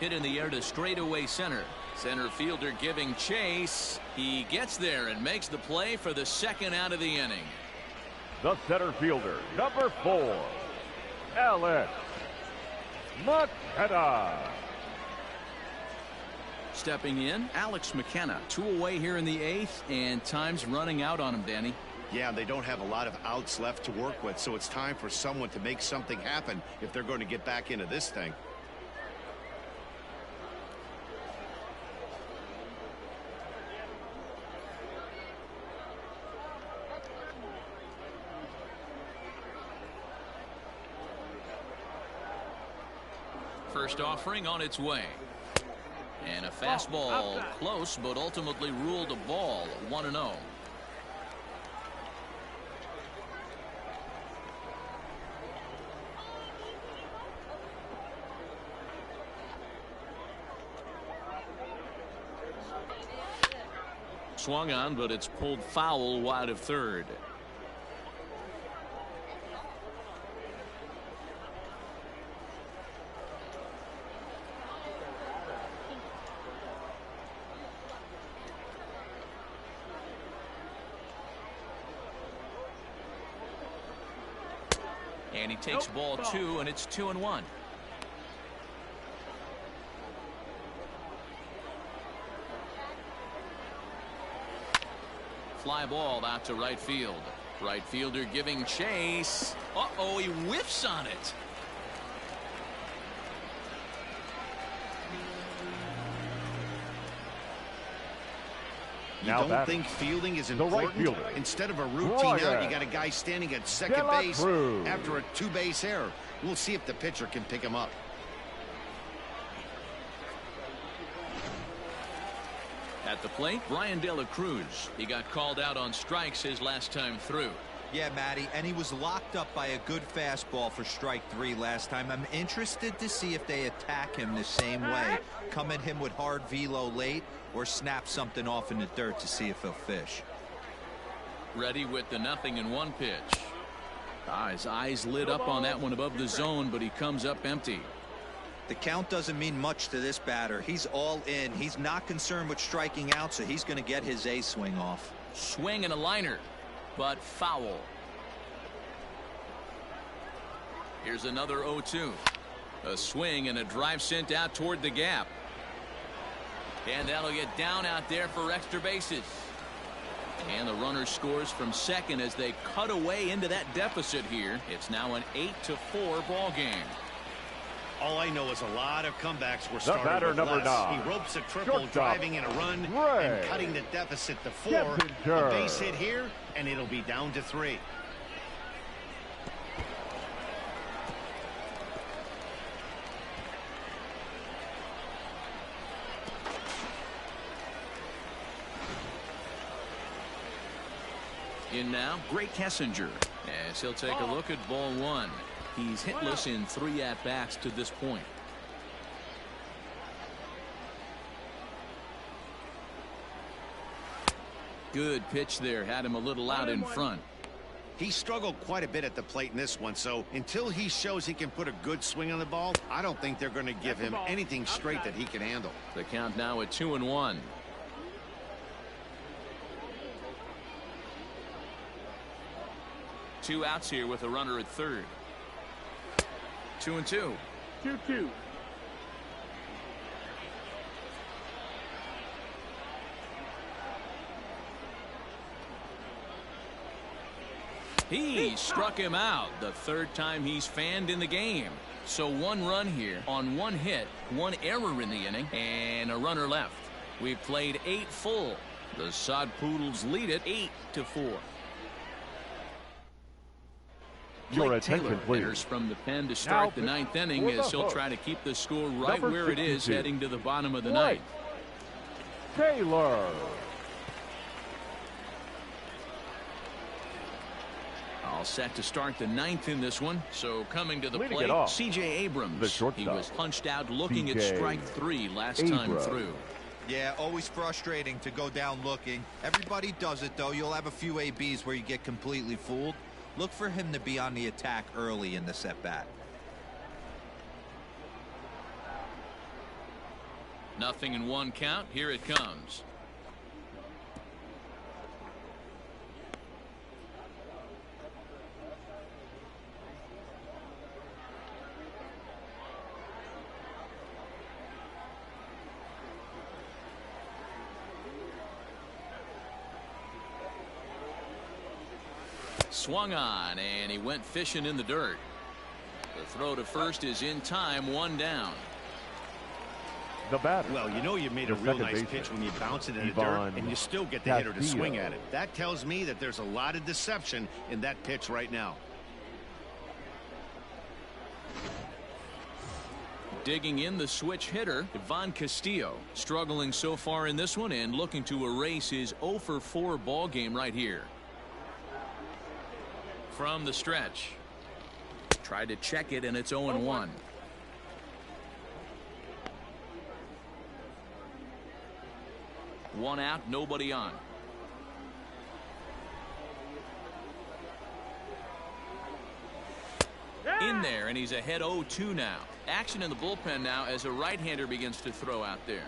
Hit in the air to straightaway center. Center fielder giving chase. He gets there and makes the play for the 2nd out of the inning. The center fielder, number 4, Alex McKenna. Stepping in, Alex McKenna. 2 away here in the 8th, and time's running out on him, Danny. Yeah, they don't have a lot of outs left to work with, so it's time for someone to make something happen if they're going to get back into this thing. First offering on its way. And a fastball close, but ultimately ruled a ball. 1-0. Swung on, but it's pulled foul wide of third. And he takes ball 2, and it's 2-1. Fly ball out to right field. Right fielder giving chase. Uh-oh, he whiffs on it. You don't think fielding is important? Instead of a routine out, you got a guy standing at second base after a 2-base error. We'll see if the pitcher can pick him up. At the plate, Brian De La Cruz. He got called out on strikes his last time through. Yeah, Matty, and he was locked up by a good fastball for strike 3 last time. I'm interested to see if they attack him the same way. Come at him with hard velo late or snap something off in the dirt to see if he'll fish. Ready with the 0-1 pitch. His eyes lit up on that one above the zone, but he comes up empty. The count doesn't mean much to this batter. He's all in. He's not concerned with striking out, so he's going to get his A swing off. Swing and a liner, but foul. Here's another 0-2. A swing and a drive sent out toward the gap. And that'll get down out there for extra bases. And the runner scores from second as they cut away into that deficit here. It's now an 8-4 ball game. All I know is a lot of comebacks were started batter, with number less. 9. He ropes a triple, Shortstop. driving in a run and cutting the deficit to 4. A base hit here, and it'll be down to 3. In now, Greg Kessinger, as he'll take a look at ball 1. He's hitless in 3 at-bats to this point. Good pitch there. Had him a little out in front. He struggled quite a bit at the plate in this one, so until he shows he can put a good swing on the ball, I don't think they're going to give him anything straight that he can handle. The count now at 2-1. Two outs here with a runner at third. 2-2. 2-2. He struck him out the third time he's fanned in the game. So one run here on one hit, one error in the inning, and a runner left. We've played 8 full. The Sod Poodles lead it 8-4. Your attention, Taylor please. enters from the pen to start the ninth inning as he'll try to keep the score right where it is heading to the bottom of the ninth. Taylor. All set to start the ninth in this one. So coming to the plate, C.J. Abrams. He was punched out looking at strike 3 last time through. Yeah, always frustrating to go down looking. Everybody does it, though. You'll have a few ABs where you get completely fooled. Look for him to be on the attack early in the set-bat. Nothing in one count. Here it comes. Swung on, and he went fishing in the dirt. The throw to first is in time, 1 down. The batter. Well, you know you made a real nice pitch when you bounce it in the dirt and you still get the hitter to swing at it. That tells me that there's a lot of deception in that pitch right now. Digging in the switch hitter, Ivan Castillo, struggling so far in this one and looking to erase his 0-for-4 ball game right here. From the stretch. Tried to check it, and it's 0-1. One out, nobody on. In there, and he's ahead 0-2 now. Action in the bullpen now as a right-hander begins to throw out there.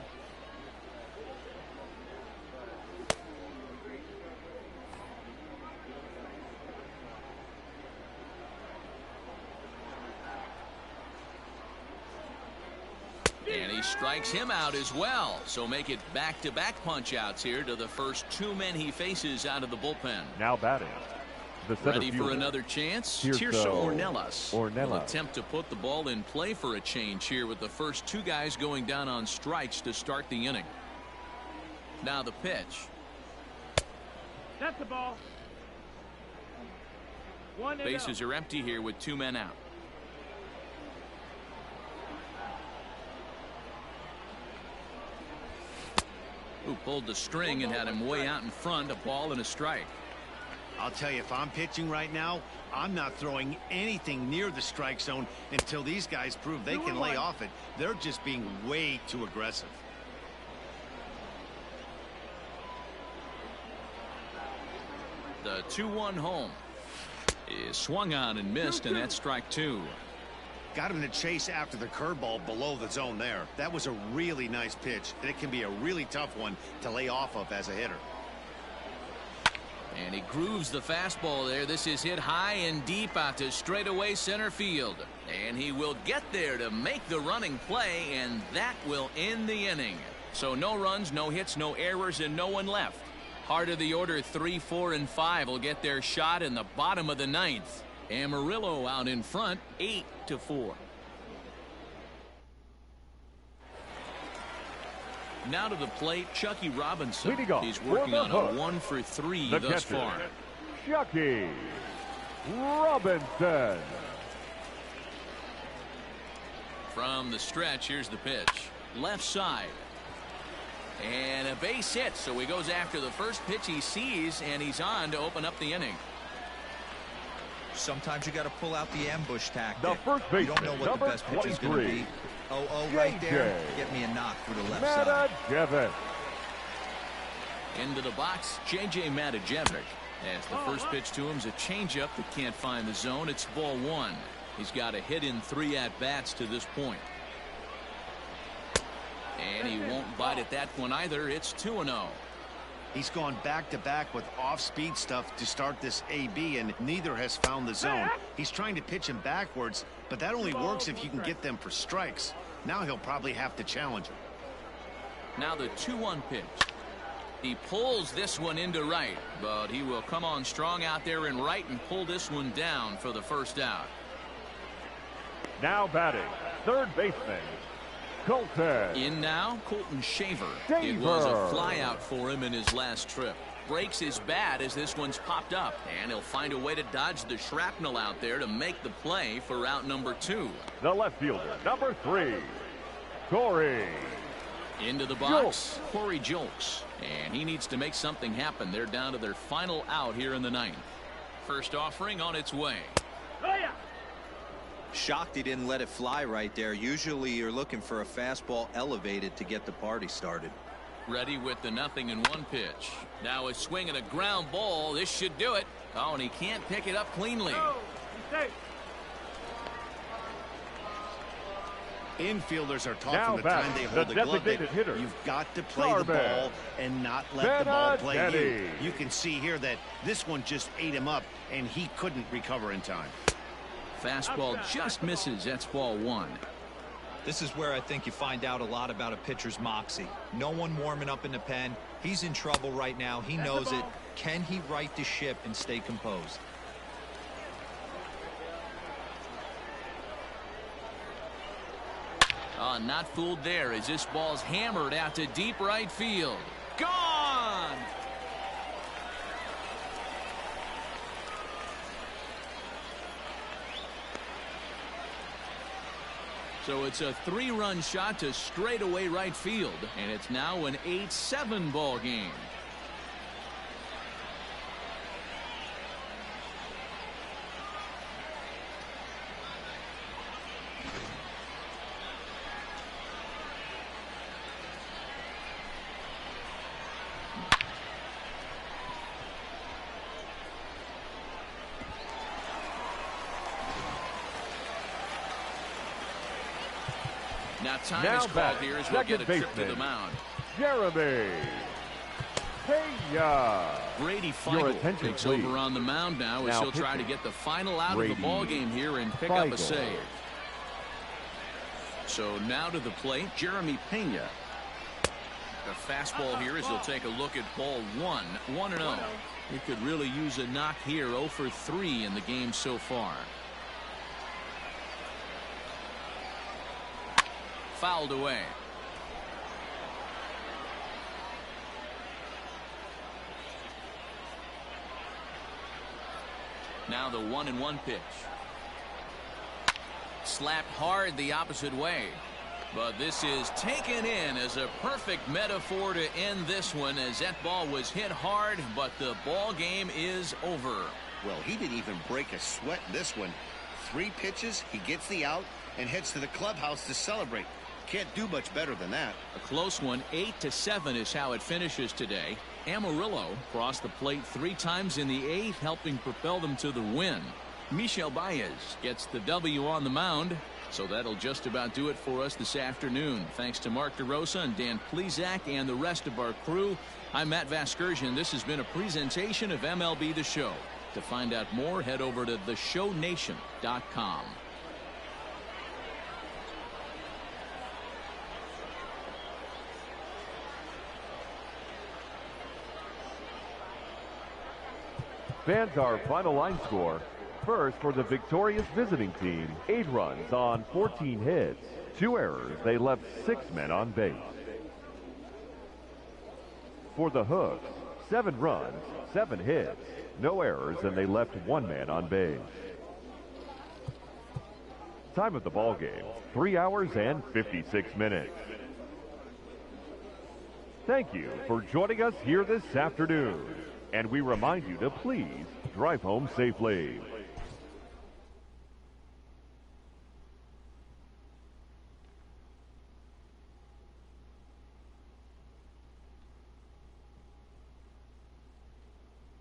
And he strikes him out as well. So make it back-to-back punch-outs here to the first 2 men he faces out of the bullpen. Now batting. The ready for another chance. Tirso Ornelas will attempt to put the ball in play for a change here with the first 2 guys going down on strikes to start the inning. Now the pitch. That's the ball. Bases are empty here with 2 men out. Who pulled the string and had him way out in front, a ball and a strike. I'll tell you, if I'm pitching right now, I'm not throwing anything near the strike zone until these guys prove they can lay off it. They're just being way too aggressive. The 2-1 home is swung on and missed, and that's strike 2. Got him to chase after the curveball below the zone there. That was a really nice pitch, and it can be a really tough one to lay off of as a hitter. And he grooves the fastball there. This is hit high and deep out to straightaway center field. And he will get there to make the running play, and that will end the inning. So no runs, no hits, no errors, and no one left. Heart of the order 3, 4, and 5 will get their shot in the bottom of the ninth. Amarillo out in front, 8-4. Now to the plate, Chucky Robinson. He's working on a 1-for-3 thus far. Chucky Robinson. From the stretch, here's the pitch. Left side. And a base hit, so he goes after the first pitch he sees, and he's on to open up the inning. Sometimes you got to pull out the ambush tactic. The first baseman, you don't know what the best pitch is going to be. 0-0 right there. Get me a knock for the left side. Into the box, J.J. Matijevic. As the first pitch to him is a changeup that can't find the zone. It's ball one. He's got a hit in 3 at-bats to this point. And he won't bite at that one either. It's 2-0. He's gone back-to-back with off-speed stuff to start this AB, and neither has found the zone. He's trying to pitch him backwards, but that only works if you can get them for strikes. Now he'll probably have to challenge him. Now the 2-1 pitch. He pulls this one into right, but he will come on strong out there in right and pull this one down for the first out. Now batting, third baseman, Colton. In now, Colton Shaver. Shaver. It was a fly out for him in his last trip. Breaks his bat as this one's popped up, and he'll find a way to dodge the shrapnel out there to make the play for out number 2. The left fielder, number 3, Corey. Into the box, Corey Jolks. And he needs to make something happen. They're down to their final out here in the 9th. First offering on its way. Shocked he didn't let it fly right there. Usually you're looking for a fastball elevated to get the party started. Ready with the 0-1 pitch. Now a swing and a ground ball. This should do it. Oh, and he can't pick it up cleanly. Infielders are taught Now from the time they hold the glove that hitter, you've got to play the ball and not let the ball play you. You can see here that this one just ate him up, and he couldn't recover in time. Fastball just misses. That's ball 1. This is where I think you find out a lot about a pitcher's moxie. No one warming up in the pen. He's in trouble right now. He knows it. Can he right the ship and stay composed? Not fooled there as this ball's hammered out to deep right field. Gone! So it's a 3-run shot to straightaway right field, and it's now an 8-7 ball game. Now time is called here as we'll get a trip to the mound. Jeremy Pena. Brady Feigl takes over on the mound now as he'll try to get the final out of the ball game here and pick up a save. So now to the plate, Jeremy Pena. A fastball here as he'll take a look at ball 1, 1-0. He could really use a knock here. 0 for 3 in the game so far. Fouled away. Now the 1-1 pitch. Slapped hard the opposite way. But this is taken in as a perfect metaphor to end this one, as that ball was hit hard, but the ball game is over. Well, he didn't even break a sweat in this one. 3 pitches, he gets the out and heads to the clubhouse to celebrate. Can't do much better than that. A close one. 8-7 is how it finishes today. Amarillo crossed the plate 3 times in the 8th, helping propel them to the win. Michel Baez gets the W on the mound. So that'll just about do it for us this afternoon. Thanks to Mark DeRosa and Dan Plezak and the rest of our crew. I'm Matt Vasgersian. This has been a presentation of MLB The Show. To find out more, head over to theshownation.com. Fans, our final line score. First, for the victorious visiting team, 8 runs on 14 hits. 2 errors. They left 6 men on base. For the Hooks, 7 runs, 7 hits. No errors, and they left 1 man on base. Time of the ball game, 3 hours and 56 minutes. Thank you for joining us here this afternoon. And we remind you to please drive home safely.